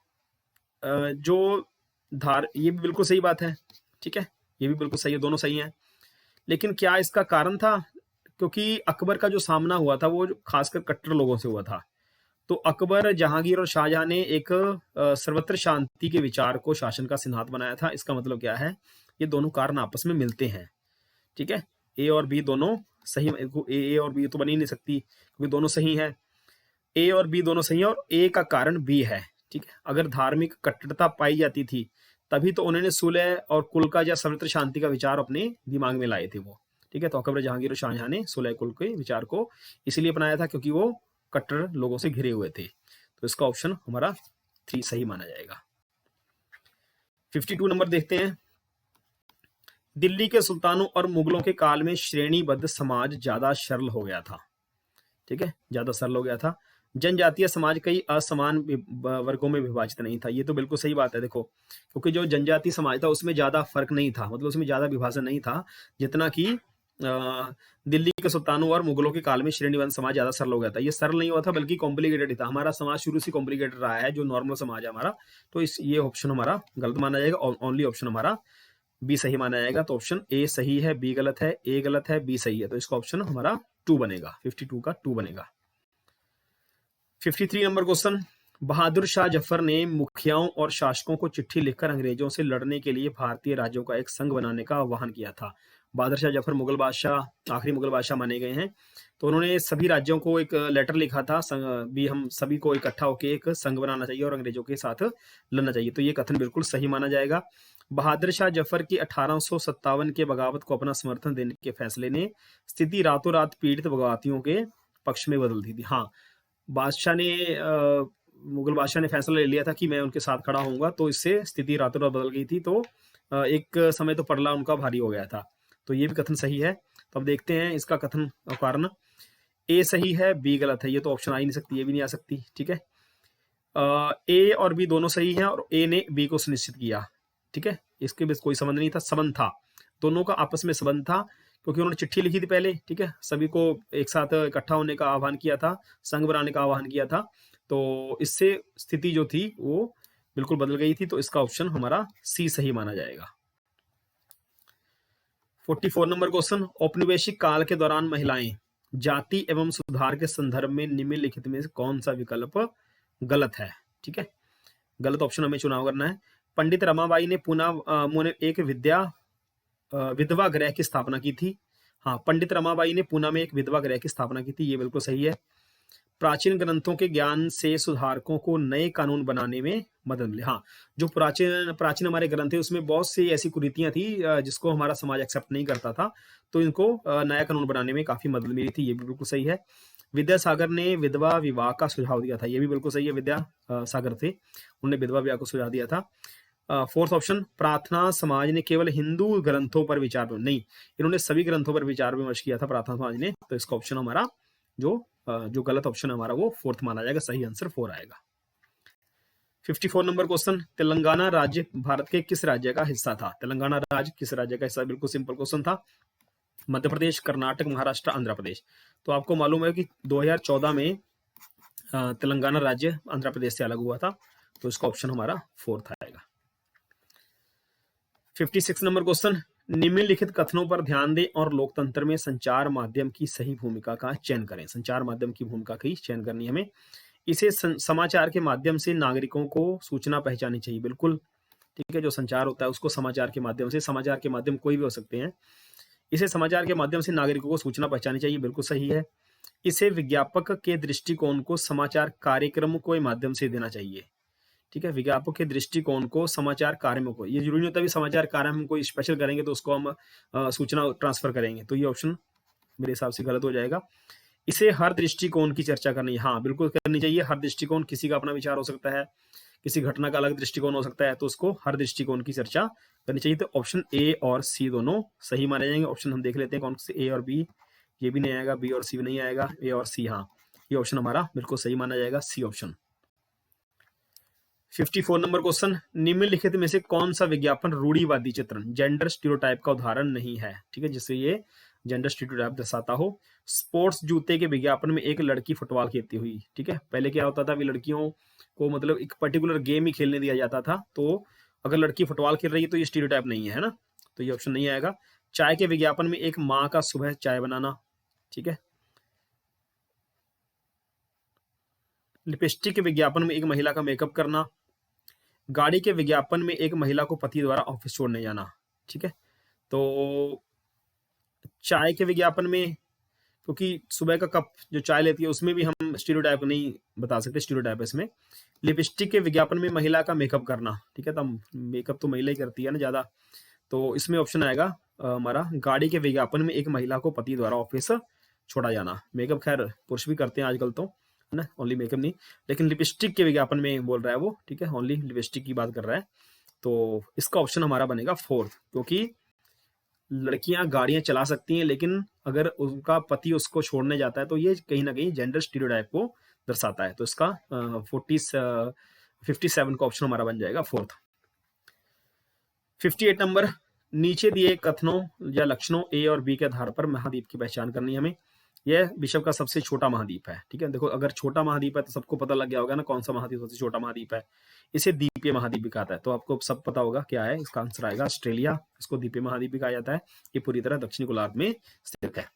ये भी बिल्कुल सही बात है। ठीक है, ये भी बिल्कुल सही है, दोनों सही हैं। लेकिन क्या इसका कारण था, क्योंकि अकबर का जो सामना हुआ था वो खासकर कट्टर लोगों से हुआ था। तो अकबर, जहांगीर और शाहजहां ने एक सर्वत्र शांति के विचार को शासन का सिद्धांत बनाया था। इसका मतलब क्या है, ये दोनों कारण आपस में मिलते हैं। ठीक है, ए और बी दोनों सही, ए और बी तो बन ही नहीं सकती क्योंकि दोनों सही हैं। ए और बी दोनों सही है और ए का कारण बी है। ठीक है, अगर धार्मिक कट्टरता पाई जाती थी तभी तो उन्होंने सुलह और कुल का या सर्वत्र शांति का विचार अपने दिमाग में लाए थे वो। ठीक है, तो अकबर, जहांगीर और शाहजहां ने सुलह कुल के विचार को इसलिए अपनाया था क्योंकि वो कट्टर लोगों से घिरे हुए थे। तो इसका ऑप्शन हमारा 3 सही माना जाएगा। 52 नंबर देखते हैं। दिल्ली के सुल्तानों और मुगलों के काल में श्रेणीबद्ध समाज ज्यादा सरल हो गया था। ठीक है, ज्यादा सरल हो गया था। जनजातीय समाज कई असमान वर्गों में विभाजित नहीं था। ये तो बिल्कुल सही बात है। देखो, क्योंकि जो जनजातीय समाज था उसमें ज्यादा फर्क नहीं था, मतलब उसमें ज्यादा विभाजन नहीं था जितना कि दिल्ली के सुल्तानों और मुगलों के काल में श्रेणीबद्ध समाज ज्यादा सरल हो गया था। ये सरल नहीं हुआ था बल्कि कॉम्प्लिकेटेड था। हमारा समाज शुरू से कॉम्प्लिकेटेड रहा है, जो नॉर्मल समाज है हमारा। तो ये ऑप्शन हमारा गलत माना जाएगा और ओनली ऑप्शन हमारा बी सही माना जाएगा। तो ऑप्शन ए सही है, बी गलत है, ए गलत है, बी सही है। तो इसका ऑप्शन हमारा 2 बनेगा, 52 का 2 बनेगा। 53 नंबर क्वेश्चन। बहादुर शाह जफर ने मुखियाओं और शासकों को चिट्ठी लिखकर अंग्रेजों से लड़ने के लिए भारतीय राज्यों का एक संघ बनाने का आह्वान किया था। बहादुर शाह जफर मुगल बादशाह, आखिरी मुगल बादशाह माने गए हैं। तो उन्होंने सभी राज्यों को एक लेटर लिखा था भी हम सभी को इकट्ठा होकर एक संघ बनाना चाहिए और अंग्रेजों के साथ लड़ना चाहिए। तो ये कथन बिल्कुल सही माना जाएगा। बहादुर शाह जफर की 1857 के बगावत को अपना समर्थन देने के फैसले ने स्थिति रातों रात पीड़ित बगावतियों के पक्ष में बदल दी थी। हाँ, बादशाह ने मुगल बादशाह ने फैसला ले लिया था कि मैं उनके साथ खड़ा होऊंगा, तो इससे स्थिति रातों रात बदल गई थी। तो एक समय तो पड़ला उनका भारी हो गया था। तो ये भी कथन सही है। तो अब देखते हैं इसका कथन और कारण। ए सही है, बी गलत है। ये तो ऑप्शन आ ही नहीं सकती, ये भी नहीं आ सकती। ठीक है, ए और बी दोनों सही हैं और ए ने बी को सुनिश्चित किया। ठीक है, इसके बीच कोई संबंध नहीं था, संबंध था, दोनों का आपस में संबंध था, क्योंकि उन्होंने चिट्ठी लिखी थी पहले। ठीक है, सभी को एक साथ इकट्ठा होने का आह्वान किया था, संघ बनाने का आह्वान किया था। तो इससे स्थिति जो थी वो बिल्कुल बदल गई थी। तो इसका ऑप्शन हमारा सी सही माना जाएगा। 44 नंबर क्वेश्चन, औपनिवेशिक काल के दौरान महिलाएं जाति एवं सुधार के संदर्भ में निम्नलिखित में से कौन सा विकल्प गलत है? ठीक है, गलत ऑप्शन हमें चुनाव करना है। पंडित रमाबाई ने पुणे एक विधवा गृह की स्थापना की थी। हाँ, पंडित रमाबाई ने पुणे में एक विधवा गृह की स्थापना की थी, ये बिल्कुल सही है। प्राचीन ग्रंथों के ज्ञान से सुधारकों को नए कानून बनाने में मदद मिली। हाँ, जो प्राचीन हमारे ग्रंथ थे उसमें बहुत सी ऐसी कुरीतियां थी जिसको हमारा समाज एक्सेप्ट नहीं करता था, तो इनको नया कानून बनाने में काफी मदद मिली थी, ये भी बिल्कुल सही है। विद्यासागर ने विधवा विवाह का सुझाव दिया था, ये भी बिल्कुल सही है। विद्यासागर थे, उन्होंने विधवा विवाह को सुझाव दिया था। फोर्थ ऑप्शन, प्रार्थना समाज ने केवल हिंदू ग्रंथों पर विचार नहीं, इन्होंने सभी ग्रंथों पर विचार विमर्श किया था प्रार्थना समाज ने। तो इसका ऑप्शन हमारा जो गलत ऑप्शन हमारा वो फोर्थ माना जाएगा, सही आंसर 4 आएगा। 54 नंबर क्वेश्चन, तेलंगाना राज्य भारत के किस राज्य का हिस्सा था? तेलंगाना राज्य किस राज्य का हिस्सा? बिल्कुल सिंपल क्वेश्चन था। मध्य प्रदेश, कर्नाटक, महाराष्ट्र, आंध्र प्रदेश। तो आपको मालूम है कि 2014 में तेलंगाना राज्य आंध्र प्रदेश से अलग हुआ था। तो इसका ऑप्शन हमारा फोर्थ आएगा। 56 नंबर क्वेश्चन, निम्नलिखित कथनों पर ध्यान दें और लोकतंत्र में संचार माध्यम की सही भूमिका का चयन करें। संचार माध्यम की भूमिका की चयन करनी है हमें। इसे समाचार के माध्यम से नागरिकों को सूचना पहुंचानी चाहिए, बिल्कुल ठीक है। जो संचार होता है उसको समाचार के माध्यम से, समाचार के माध्यम कोई भी हो सकते हैं, इसे समाचार के माध्यम से नागरिकों को सूचना पहुंचानी चाहिए, बिल्कुल सही है। इसे विज्ञापक के दृष्टिकोण को समाचार कार्यक्रम के माध्यम से देना चाहिए। ठीक है, विज्ञापक के दृष्टिकोण को समाचार कार्यों को, ये जरूरी नहीं होता भी समाचार कार्य हम कोई स्पेशल करेंगे तो उसको हम सूचना ट्रांसफर करेंगे, तो ये ऑप्शन मेरे हिसाब से गलत हो जाएगा। इसे हर दृष्टिकोण की चर्चा करनी है, हाँ बिल्कुल करनी चाहिए। हर दृष्टिकोण, किसी का अपना विचार हो सकता है, किसी घटना का अलग दृष्टिकोण हो सकता है, तो उसको हर दृष्टिकोण की चर्चा करनी चाहिए। तो ऑप्शन ए और सी दोनों सही माने जाएंगे। ऑप्शन हम देख लेते हैं कौन से, ए और बी, ये भी नहीं आएगा, बी और सी भी नहीं आएगा, ए और सी, हाँ ये ऑप्शन हमारा बिल्कुल सही माना जाएगा, सी ऑप्शन। 54 नंबर क्वेश्चन, निम्नलिखित में से कौन सा विज्ञापन रूढ़िवादी चित्रण, जेंडर स्टीरियोटाइप का उदाहरण नहीं है? ठीक है, जिससे ये जेंडर स्टीरियोटाइप दर्शाता हो। स्पोर्ट्स जूते के विज्ञापन में एक लड़की फुटबॉल खेलती हुई। ठीक है, पहले क्या होता था, भी लड़कियों को मतलब एक पर्टिकुलर गेम ही खेलने दिया जाता था, तो अगर लड़की फुटबॉल खेल रही है तो ये स्टीरियोटाइप नहीं है ना, तो ये ऑप्शन नहीं आएगा। चाय के विज्ञापन में एक माँ का सुबह चाय बनाना। ठीक है, लिपस्टिक के विज्ञापन में एक महिला का मेकअप करना। गाड़ी के विज्ञापन में एक महिला को पति द्वारा ऑफिस छोड़ने जाना। ठीक है, तो चाय के विज्ञापन में, क्योंकि सुबह का कप जो चाय लेती है उसमें भी हम स्टीरियोटाइप नहीं बता सकते, स्टीरियोटाइप है इसमें। लिपस्टिक के विज्ञापन में महिला का मेकअप करना। ठीक है, तो मेकअप तो महिला ही करती है ना ज्यादा, तो इसमें ऑप्शन आएगा हमारा, गाड़ी के विज्ञापन में एक महिला को पति द्वारा ऑफिस छोड़ा जाना। मेकअप खैर पुरुष भी करते हैं आजकल तो, है ना, ओनली मेकअप नहीं, लेकिन लिपस्टिक के विज्ञापन में बोल रहा है वो। ठीक है, ओनली लिपस्टिक की बात कर रहा है, तो इसका ऑप्शन हमारा बनेगा फोर्थ, क्योंकि लड़कियां गाड़ियां चला सकती हैं लेकिन अगर उनका पति उसको छोड़ने जाता है तो ये कहीं ना कहीं जेंडर स्टीरियोटाइप को दर्शाता है। तो इसका 57 का ऑप्शन हमारा बन जाएगा फोर्थ। 58 नंबर, नीचे दिए कथनों या लक्षणों ए और बी के आधार पर महाद्वीप की पहचान करनी है हमें। यह विश्व का सबसे छोटा महाद्वीप है। ठीक है, देखो अगर छोटा महाद्वीप है तो सबको पता लग गया होगा ना कौन सा महाद्वीप सबसे छोटा महाद्वीप है। इसे द्वीपीय महाद्वीप भी कहता है, तो आपको सब पता होगा क्या है, इसका आंसर आएगा ऑस्ट्रेलिया। इसको द्वीपीय महाद्वीप भी कहा जाता है। ये पूरी तरह दक्षिणी गोलार्ध में स्थित है।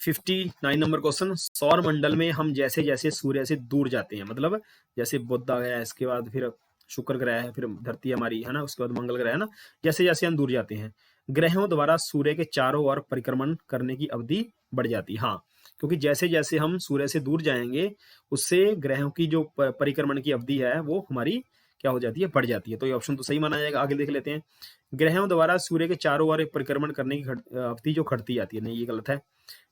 59 नंबर क्वेश्चन, सौर मंडल में हम जैसे जैसे सूर्य से दूर जाते हैं, मतलब जैसे बुध आ गया, इसके बाद फिर शुक्र ग्रह है, फिर धरती हमारी है ना, उसके बाद मंगल ग्रह है ना, जैसे जैसे हम दूर जाते हैं ग्रहों द्वारा सूर्य के चारों ओर परिक्रमण करने की अवधि बढ़ जाती है। हाँ, क्योंकि जैसे जैसे हम सूर्य से दूर जाएंगे उससे ग्रहों की जो परिक्रमण की अवधि है वो हमारी क्या हो जाती है, बढ़ जाती है। तो ये ऑप्शन तो सही माना जाएगा। आगे देख लेते हैं, ग्रहों द्वारा सूर्य के चारों ओर परिक्रमण करने की अवधि जो घटती जाती है, नहीं ये गलत है।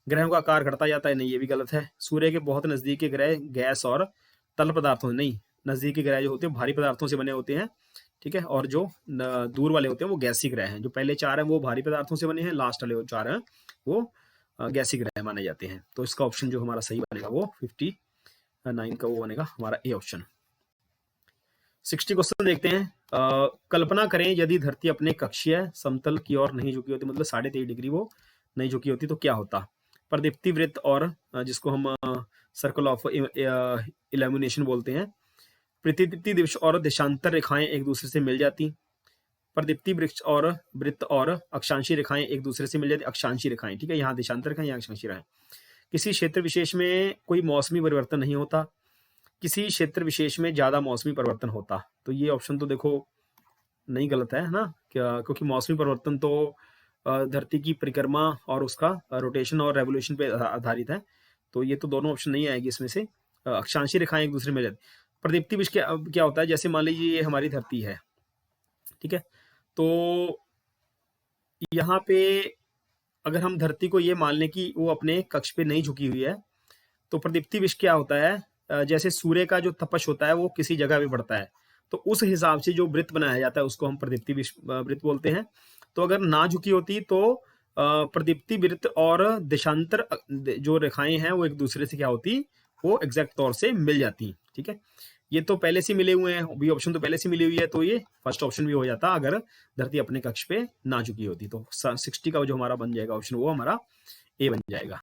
ग्रहों का आकार घटता जाता है, नहीं ये भी गलत है। सूर्य के बहुत नजदीक के ग्रह गैस और तल पदार्थों, नहीं, नजदीकी ग्रह जो होते हैं भारी पदार्थों से बने होते हैं, ठीक है, और जो दूर वाले होते हैं वो गैसी ग्रह हैं। जो पहले 4 हैं वो भारी पदार्थों से बने हैं, लास्ट वाले 4 हैं वो गैसी ग्रह माने जाते हैं। तो इसका ऑप्शन जो हमारा सही बनेगा वो 59 का वो बनेगा हमारा ए ऑप्शन। 60 क्वेश्चन देखते हैं। कल्पना करें यदि धरती अपने कक्षीय समतल की ओर नहीं झुकी होती, मतलब 23.5 डिग्री वो नहीं झुकी होती, तो क्या होता। प्रदीप्ति वृत्त और जिसको हम सर्कल ऑफ इल्यूमिनेशन बोलते हैं, प्रदीप्ति दिवस और देशांतर रेखाएं एक दूसरे से मिल जाती। प्रदीप्ति वृत्त और अक्षांशी रेखाएं एक दूसरे से मिल जाती, अक्षांशी रेखाएं, ठीक है, यहाँ देशांतर रेखाएं, यहाँ अक्षांशी रेखाएं। किसी क्षेत्र विशेष में कोई मौसमी परिवर्तन नहीं होता, किसी क्षेत्र विशेष में ज्यादा मौसमी परिवर्तन होता। तो ये ऑप्शन तो देखो नहीं, गलत है ना, क्योंकि मौसमी परिवर्तन तो धरती की परिक्रमा और उसका रोटेशन और रेवोल्यूशन पे आधारित है। तो ये तो दोनों ऑप्शन नहीं आएगी इसमें से। अक्षांशी रेखाएं एक दूसरे में मिल जाती। प्रदीप्ति विष क्या होता है, जैसे मान लीजिए ये हमारी धरती है, ठीक है, तो यहाँ पे अगर हम धरती को ये मान लें कि वो अपने कक्ष पे नहीं झुकी हुई है, तो प्रदीप्ति विष क्या होता है, जैसे सूर्य का जो तपश होता है वो किसी जगह पे पड़ता है, तो उस हिसाब से जो वृत्त बनाया जाता है उसको हम प्रदीप्ति वृत्त बोलते हैं। तो अगर ना झुकी होती तो प्रदीप्ति वृत्त और देशांतर जो रेखाएं हैं वो एक दूसरे से क्या होती, वो एग्जैक्ट तौर से मिल जाती, ठीक है। ये तो पहले से मिले हुए हैं, बी ऑप्शन तो पहले से मिली हुई है, तो ये फर्स्ट ऑप्शन भी हो जाता अगर धरती अपने कक्ष पे ना झुकी होती। तो 60 का जो हमारा बन जाएगा ऑप्शन वो हमारा ए बन जाएगा।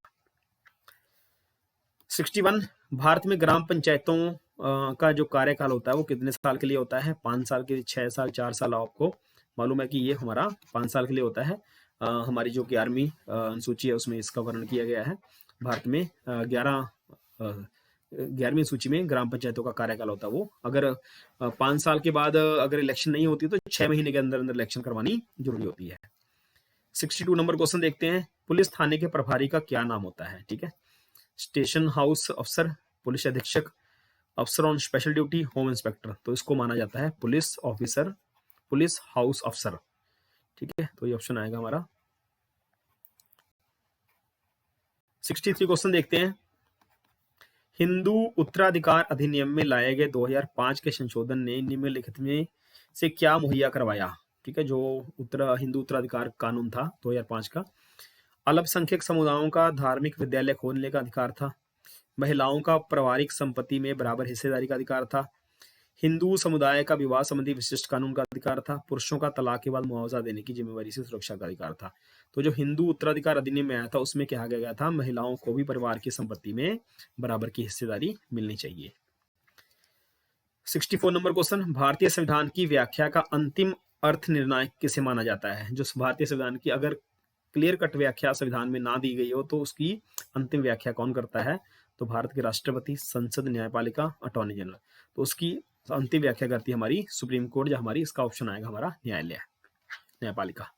61, भारत में ग्राम पंचायतों का जो कार्यकाल होता है वो कितने साल के लिए होता है, 5 साल के लिए, 6 साल, 4 साल। आपको मालूम है कि ये हमारा 5 साल के लिए होता है। हमारी जो 11वीं अनुसूची है उसमें इसका वर्णन किया गया है। भारत में 11वीं सूची में ग्राम पंचायतों का कार्यकाल होता है वो, अगर 5 साल के बाद अगर इलेक्शन नहीं होती तो 6 महीने के अंदर अंदर इलेक्शन करवानी जरूरी होती है। 62 नंबर क्वेश्चन देखते हैं, पुलिस थाने के प्रभारी का क्या नाम होता है, ठीक है। स्टेशन हाउस अफसर, पुलिस अधीक्षक, अफसर on special duty, home inspector. तो इसको माना जाता है पुलिस ऑफिसर, पुलिस हाउस अफसर, ठीक है। तो ये ऑप्शन आएगा हमारा। 63 क्वेश्चन देखते हैं, हिंदू उत्तराधिकार अधिनियम में लाए गए 2005 के संशोधन ने निम्नलिखित में से क्या मुहैया करवाया, ठीक है। जो हिंदू उत्तराधिकार कानून था 2005 का, अल्पसंख्यक समुदायों का धार्मिक विद्यालय खोलने का अधिकार था, महिलाओं का पारिवारिक संपत्ति में बराबर हिस्सेदारी का अधिकार था, हिंदू समुदाय का विवाह संबंधी विशिष्ट कानून का अधिकार था, पुरुषों का तलाक के बाद मुआवजा देने की जिम्मेवारी से सुरक्षा का अधिकार था। तो जो हिंदू उत्तराधिकार अधिनियम में आया था उसमें कहा गया था महिलाओं को भी परिवार की संपत्ति में बराबर की हिस्सेदारी मिलनी चाहिए। 64 नंबर क्वेश्चन, भारतीय संविधान की व्याख्या का अंतिम अर्थ निर्णायक किसे माना जाता है। जो भारतीय संविधान की अगर क्लियर कट व्याख्या संविधान में ना दी गई हो तो उसकी अंतिम व्याख्या कौन करता है, तो भारत के राष्ट्रपति, संसद, न्यायपालिका, अटॉर्नी जनरल। तो उसकी अंतिम व्याख्या करती है हमारी सुप्रीम कोर्ट, या हमारी इसका ऑप्शन आएगा हमारा न्यायालय, न्यायपालिका।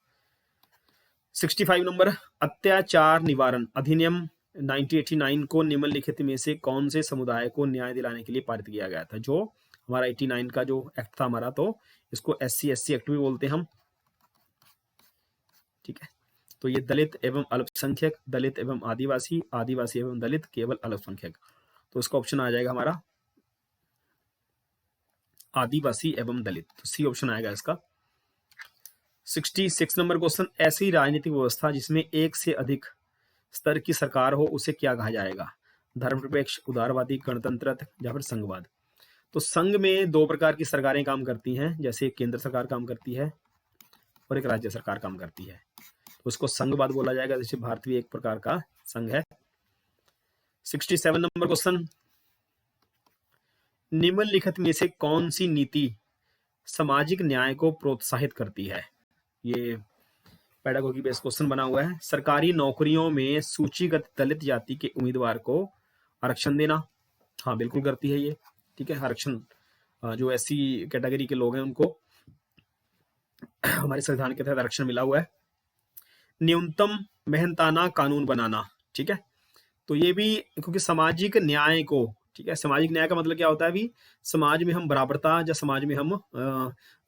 65 नंबर, अत्याचार निवारण अधिनियम 1989 को निम्नलिखित में से कौन से समुदाय को न्याय दिलाने के लिए पारित किया गया था। जो हमारा 89 का जो एक्ट था हमारा, तो इसको SC/SC एक्ट भी बोलते हैं हम, ठीक है। तो ये दलित एवं अल्पसंख्यक, दलित एवं आदिवासी, आदिवासी एवं दलित, केवल अल्पसंख्यक। तो इसका ऑप्शन आ जाएगा हमारा आदिवासी एवं दलित, तो सी ऑप्शन आएगा इसका। 66 नंबर क्वेश्चन, ऐसी राजनीतिक व्यवस्था जिसमें एक से अधिक स्तर की सरकार हो उसे क्या कहा जाएगा, धर्मनिरपेक्ष, उदारवादी, गणतंत्र या फिर संघवाद। तो संघ में 2 प्रकार की सरकारें काम करती हैं, जैसे एक केंद्र सरकार काम करती है और एक राज्य सरकार काम करती है, तो उसको संघवाद बोला जाएगा। जैसे भारत भी एक प्रकार का संघ है। 67 नंबर क्वेश्चन, निम्नलिखित में से कौन सी नीति सामाजिक न्याय को प्रोत्साहित करती है। ये पेडागोगी बेस्ड क्वेश्चन बना हुआ है। सरकारी नौकरियों में सूचीगत दलित जाति के उम्मीदवार को आरक्षण देना, हाँ बिल्कुल करती है ये, ठीक है। आरक्षण जो ऐसी कैटेगरी के लोग हैं उनको हमारे संविधान के तहत आरक्षण मिला हुआ है। न्यूनतम मेहनताना कानून बनाना, ठीक है। तो ये भी क्योंकि सामाजिक न्याय को, ठीक है, सामाजिक न्याय का मतलब क्या होता है भी, समाज में हम बराबरता या समाज में हम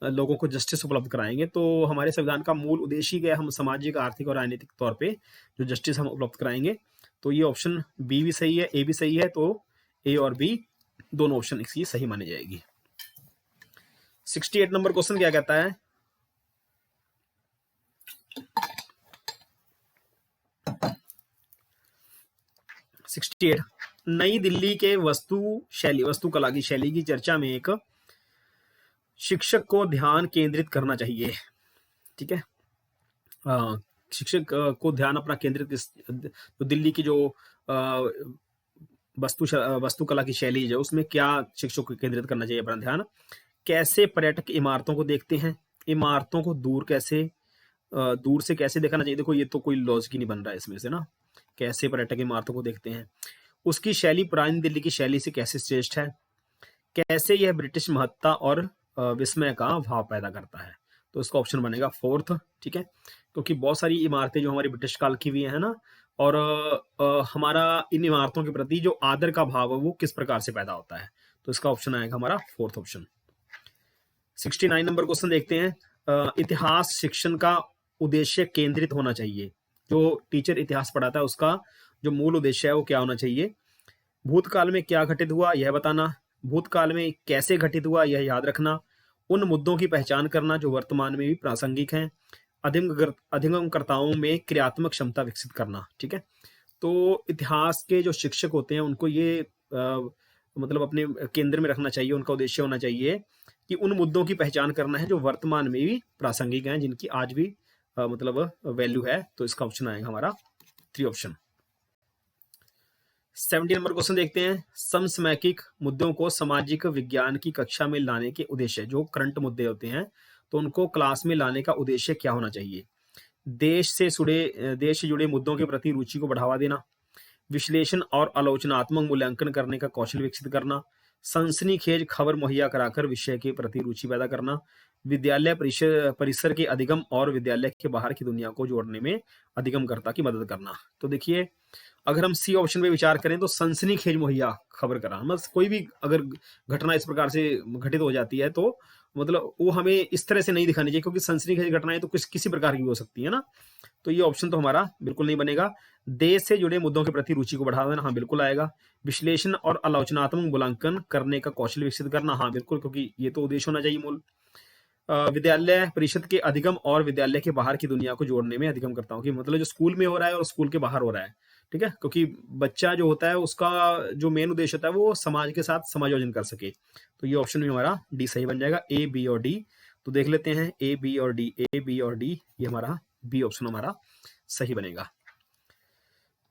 लोगों को जस्टिस उपलब्ध कराएंगे। तो हमारे संविधान का मूल उद्देश्य क्या है, हम सामाजिक, आर्थिक और राजनीतिक तौर पे जो जस्टिस हम उपलब्ध कराएंगे। तो ये ऑप्शन बी भी सही है, ए भी सही है, तो ए और बी दोनों ऑप्शन इसकी सही मानी जाएगी। 68 नंबर क्वेश्चन क्या कहता है, नई दिल्ली के वस्तुकला की शैली की चर्चा में एक शिक्षक को ध्यान केंद्रित करना चाहिए, ठीक है। शिक्षक को ध्यान अपना केंद्रित, तो दिल्ली की जो वस्तुकला की शैली है उसमें क्या शिक्षक को केंद्रित करना चाहिए अपना ध्यान। कैसे पर्यटक इमारतों को देखते हैं, इमारतों को दूर से कैसे देखना चाहिए। देखो ये तो कोई लॉजिक ही नहीं बन रहा है इसमें से ना, कैसे पर्यटक इमारतों को देखते हैं। उसकी शैली पुरानी दिल्ली की शैली से कैसे श्रेष्ठ है। कैसे यह ब्रिटिश महत्ता और विस्मय का भाव पैदा करता है। तो इसका ऑप्शन बनेगा फोर्थ, ठीक है। क्योंकि बहुत सारी इमारतें जो हमारी ब्रिटिश काल की भी है ना, और हमारा इन इमारतों के प्रति जो आदर का भाव है वो किस प्रकार से पैदा होता है। तो इसका ऑप्शन आएगा हमारा फोर्थ ऑप्शन। 69 नंबर क्वेश्चन देखते हैं। इतिहास शिक्षण का उद्देश्य केंद्रित होना चाहिए। जो टीचर इतिहास पढ़ाता है उसका जो मूल उद्देश्य है वो क्या होना चाहिए। भूतकाल में क्या घटित हुआ यह बताना, भूतकाल में कैसे घटित हुआ यह याद रखना, उन मुद्दों की पहचान करना जो वर्तमान में भी प्रासंगिक हैं, अधिगमकर्ताओं में क्रियात्मक क्षमता विकसित करना, ठीक है। तो इतिहास के जो शिक्षक होते हैं उनको ये मतलब अपने केंद्र में रखना चाहिए, उनका उद्देश्य होना चाहिए कि उन मुद्दों की पहचान करना है जो वर्तमान में भी प्रासंगिक हैं, जिनकी आज भी मतलब वैल्यू है। तो इसका ऑप्शन आएगा हमारा 3 ऑप्शन। 70 नंबर क्वेश्चन देखते हैं। समसामयिक मुद्दों को सामाजिक विज्ञान की कक्षा में लाने के उद्देश्य, जो करंट मुद्दे होते हैं तो उनको क्लास में लाने का उद्देश्य क्या होना चाहिए। देश से जुड़े मुद्दों के प्रति रुचि को बढ़ावा देना, विश्लेषण और आलोचनात्मक मूल्यांकन करने का कौशल विकसित करना, सनसनीखेज खबर मुहैया कराकर विषय के प्रति रुचि पैदा करना, विद्यालय परिसर के अधिगम और विद्यालय के बाहर की दुनिया को जोड़ने में अधिगमकर्ता की मदद करना। तो देखिए अगर हम सी ऑप्शन पे विचार करें तो सनसनीखेज मुहैया खबर कराना, मतलब कोई भी अगर घटना इस प्रकार से घटित हो जाती है तो मतलब वो हमें इस तरह से नहीं दिखानी चाहिए, क्योंकि सनसनीखेज घटनाएं तो किसी प्रकार की भी हो सकती है ना। तो ये ऑप्शन तो हमारा बिल्कुल नहीं बनेगा। देश से जुड़े मुद्दों के प्रति रुचि को बढ़ावा देना, हाँ बिल्कुल आएगा। विश्लेषण और आलोचनात्मक मूल्यांकन करने का कौशल विकसित करना, हाँ बिल्कुल, क्योंकि ये तो उद्देश्य होना चाहिए मूल। विद्यालय परिषद के अधिगम और विद्यालय के बाहर की दुनिया को जोड़ने में अधिगमकर्ताओं की, मतलब जो स्कूल में हो रहा है और स्कूल के बाहर हो रहा है, ठीक है। क्योंकि बच्चा जो होता है उसका जो मेन उद्देश्य होता है वो समाज के साथ समायोजन कर सके। तो ये ऑप्शन भी हमारा डी सही बन जाएगा, ए बी और डी। तो देख लेते हैं ए बी और डी, ए बी और डी, ये हमारा बी ऑप्शन हमारा सही बनेगा।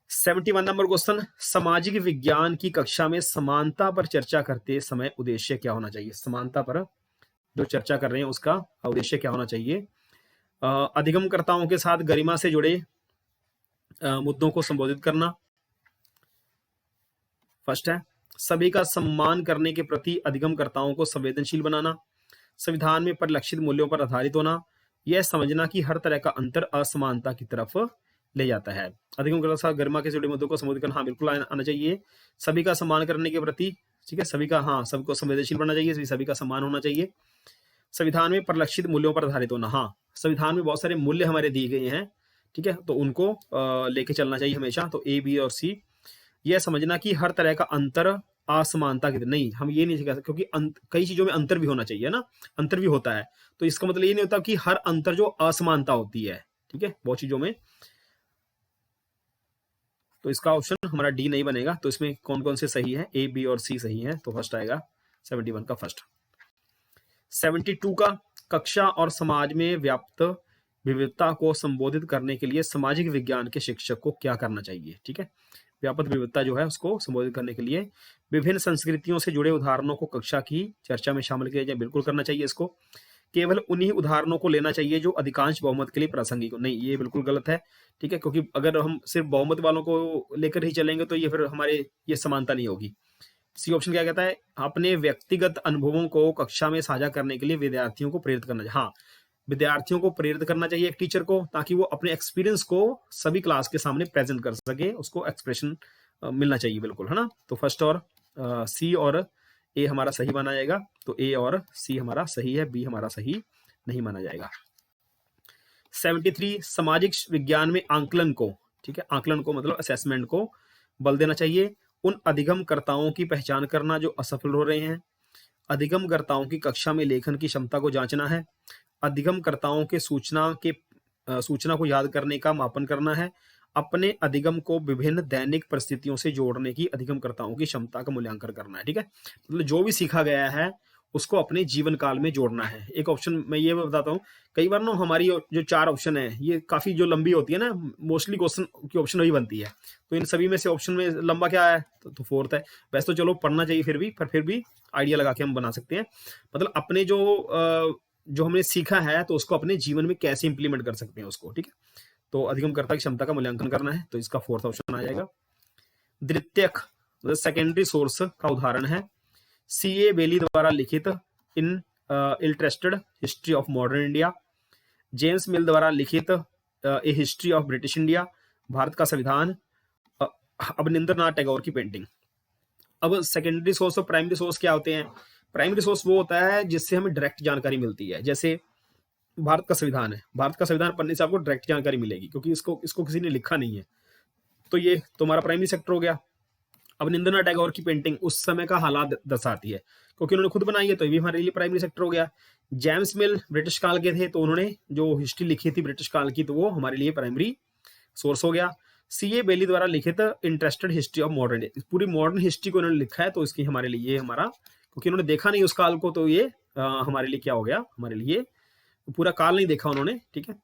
71 नंबर क्वेश्चन। सामाजिक विज्ञान की कक्षा में समानता पर चर्चा करते समय उद्देश्य क्या होना चाहिए। समानता पर जो चर्चा कर रहे हैं उसका उद्देश्य क्या होना चाहिए। अधिगमकर्ताओं के साथ गरिमा से जुड़े मुद्दों को संबोधित करना फर्स्ट है। सभी का सम्मान करने के प्रति अधिगमकर्ताओं को संवेदनशील बनाना, संविधान में परिलक्षित मूल्यों पर आधारित होना, यह समझना कि हर तरह का अंतर असमानता की तरफ ले जाता है। अधिगमकर्ता के साथ गरिमा के जुड़े मुद्दों को संबोधित करना, हाँ बिल्कुल आना चाहिए। सभी का सम्मान करने के प्रति, ठीक है, सभी का, हाँ सबको संवेदनशील बनना चाहिए, सभी का सम्मान होना चाहिए। संविधान में परिलक्षित मूल्यों पर आधारित होना, हाँ संविधान में बहुत सारे मूल्य हमारे दिए गए हैं, ठीक है, तो उनको लेके चलना चाहिए हमेशा। तो ए बी और सी। यह समझना कि हर तरह का अंतर असमानता की, नहीं हम ये नहीं कह सकते, क्योंकि कई चीजों में अंतर भी होना चाहिए ना, अंतर भी होता है। तो इसका मतलब ये नहीं होता कि हर अंतर जो असमानता होती है, ठीक है, बहुत चीजों में। तो इसका ऑप्शन हमारा डी नहीं बनेगा। तो इसमें कौन कौन से सही है, ए बी और सी सही है। तो फर्स्ट आएगा 71 का फर्स्ट। 72 का, कक्षा और समाज में व्याप्त विविधता को संबोधित करने के लिए सामाजिक विज्ञान के शिक्षक को क्या करना चाहिए। ठीक है, व्यापक विविधता जो है उसको संबोधित करने के लिए विभिन्न संस्कृतियों से जुड़े उदाहरणों को कक्षा की चर्चा में शामिल किया जाए, बिल्कुल करना चाहिए इसको। केवल उन्हीं उदाहरणों को लेना चाहिए जो अधिकांश बहुमत के लिए प्रासंगिक हो। नहीं, ये बिल्कुल गलत है, ठीक है, क्योंकि अगर हम सिर्फ बहुमत वालों को लेकर ही चलेंगे तो ये फिर हमारे ये समानता नहीं होगी। सी ऑप्शन क्या कहता है, अपने व्यक्तिगत अनुभवों को कक्षा में साझा करने के लिए विद्यार्थियों को प्रेरित करना चाहिए। हाँ, विद्यार्थियों को प्रेरित करना चाहिए एक टीचर को, ताकि वो अपने एक्सपीरियंस को सभी क्लास के सामने प्रेजेंट कर सके, उसको एक्सप्रेशन मिलना चाहिए, बिल्कुल, है ना। तो फर्स्ट और सी और ए हमारा सही माना जाएगा। तो ए और सी हमारा सही है, बी हमारा सही नहीं माना जाएगा। 73 सामाजिक विज्ञान में आंकलन को, ठीक है, आंकलन को मतलब असेसमेंट को बल देना चाहिए। उन अधिगमकर्ताओं की पहचान करना जो असफल हो रहे हैं। अधिगमकर्ताओं की कक्षा में लेखन की क्षमता को जांचना है। अधिगमकर्ताओं के सूचना को याद करने का मापन करना है। अपने अधिगम को विभिन्न दैनिक परिस्थितियों से जोड़ने की अधिगमकर्ताओं की क्षमता का मूल्यांकन करना है, ठीक है। मतलब जो भी सीखा गया है उसको अपने जीवन काल में जोड़ना है। एक ऑप्शन मैं ये बताता हूँ, कई बार ना हमारी जो 4 ऑप्शन है ये काफी जो लंबी होती है ना, मोस्टली क्वेश्चन की ऑप्शन वही बनती है। तो इन सभी में से ऑप्शन में लंबा क्या है, तो फोर्थ है। वैसे तो चलो पढ़ना चाहिए फिर भी, पर फिर भी आइडिया लगा के हम बना सकते हैं। मतलब अपने जो हमने सीखा है तो उसको अपने जीवन में कैसे इंप्लीमेंट कर सकते हैं उसको, ठीक है। तो अधिगमकर्ता की क्षमता का मूल्यांकन करना है, तो इसका फोर्थ ऑप्शन आ जाएगा। द्वितीयक मतलब सेकेंडरी सोर्स का उदाहरण है C.A. बेली द्वारा लिखित an illustrated history of modern India, James Mill द्वारा लिखित a history of British India, Bharat का संविधान, अवनिंद्रनाथ टैगोर की पेंटिंग। अब सेकेंडरी सोर्स और प्राइमरी सोर्स क्या होते हैं? प्राइमरी सोर्स वो होता है जिससे हमें डायरेक्ट जानकारी मिलती है, जैसे भारत का संविधान है, भारत का संविधान पढ़ने से आपको डायरेक्ट जानकारी मिलेगी, क्योंकि इसको किसी ने लिखा नहीं है, तो ये तुम्हारा प्राइमरी सेक्टर हो गया। अवनिंद्रनाथ टैगोर की पेंटिंग उस समय का हालात दर्शाती है, क्योंकि उन्होंने खुद बनाई है, तो ये भी हमारे लिए प्राइमरी सेक्टर हो गया। जेम्स मिल ब्रिटिश काल के थे, तो उन्होंने जो हिस्ट्री लिखी थी ब्रिटिश काल की, तो वो हमारे लिए प्राइमरी सोर्स हो गया। C.A. बेली द्वारा लिखित इंटरेस्टेड हिस्ट्री ऑफ मॉडर्न, पूरी मॉडर्न हिस्ट्री को उन्होंने लिखा है, तो इसकी हमारे लिए ये हमारा, क्योंकि उन्होंने देखा नहीं उस काल को, तो ये हमारे लिए क्या हो गया, हमारे लिए पूरा काल नहीं देखा उन्होंने, ठीक है,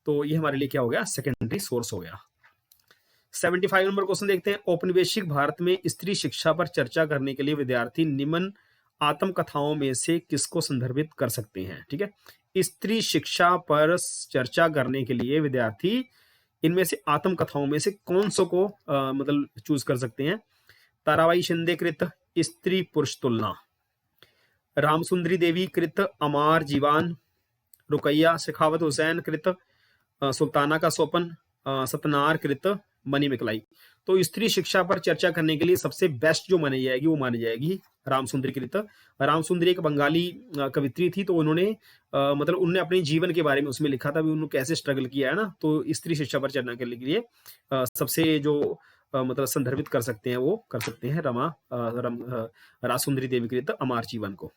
तो ये हमारे लिए क्या हो गया, सेकेंडरी सोर्स हो गया। 75 नंबर क्वेश्चन देखते हैं। औपनिवेशिक भारत में स्त्री शिक्षा पर चर्चा करने के लिए विद्यार्थी निम्न आत्मकथाओं में से किसको संदर्भित कर सकते हैं, ठीक है। स्त्री शिक्षा पर चर्चा करने के लिए विद्यार्थी इनमें से आत्मकथाओं में से कौन सो को मतलब चूज कर सकते हैं? ताराबाई शिंदे कृत स्त्री पुरुष तुलना, रामसुंदरी देवी कृत अमार जीवान, रुकैया शेखावत हुसैन कृत सुल्ताना का स्वपन, सतनार कृत मनी मिकलाई। तो स्त्री शिक्षा पर चर्चा करने के लिए सबसे बेस्ट जो मानी जाएगी वो मानी जाएगी रामसुंदरी कृत। रामसुंदरी एक बंगाली कवित्री थी, तो उन्होंने मतलब उन्होंने अपने जीवन के बारे में उसमें लिखा था, उन्होंने कैसे स्ट्रगल किया है ना, तो स्त्री शिक्षा पर चर्चा करने के लिए सबसे जो मतलब संदर्भित कर सकते हैं वो कर सकते हैं रामसुंदरी देवी कृत अमार जीवन को।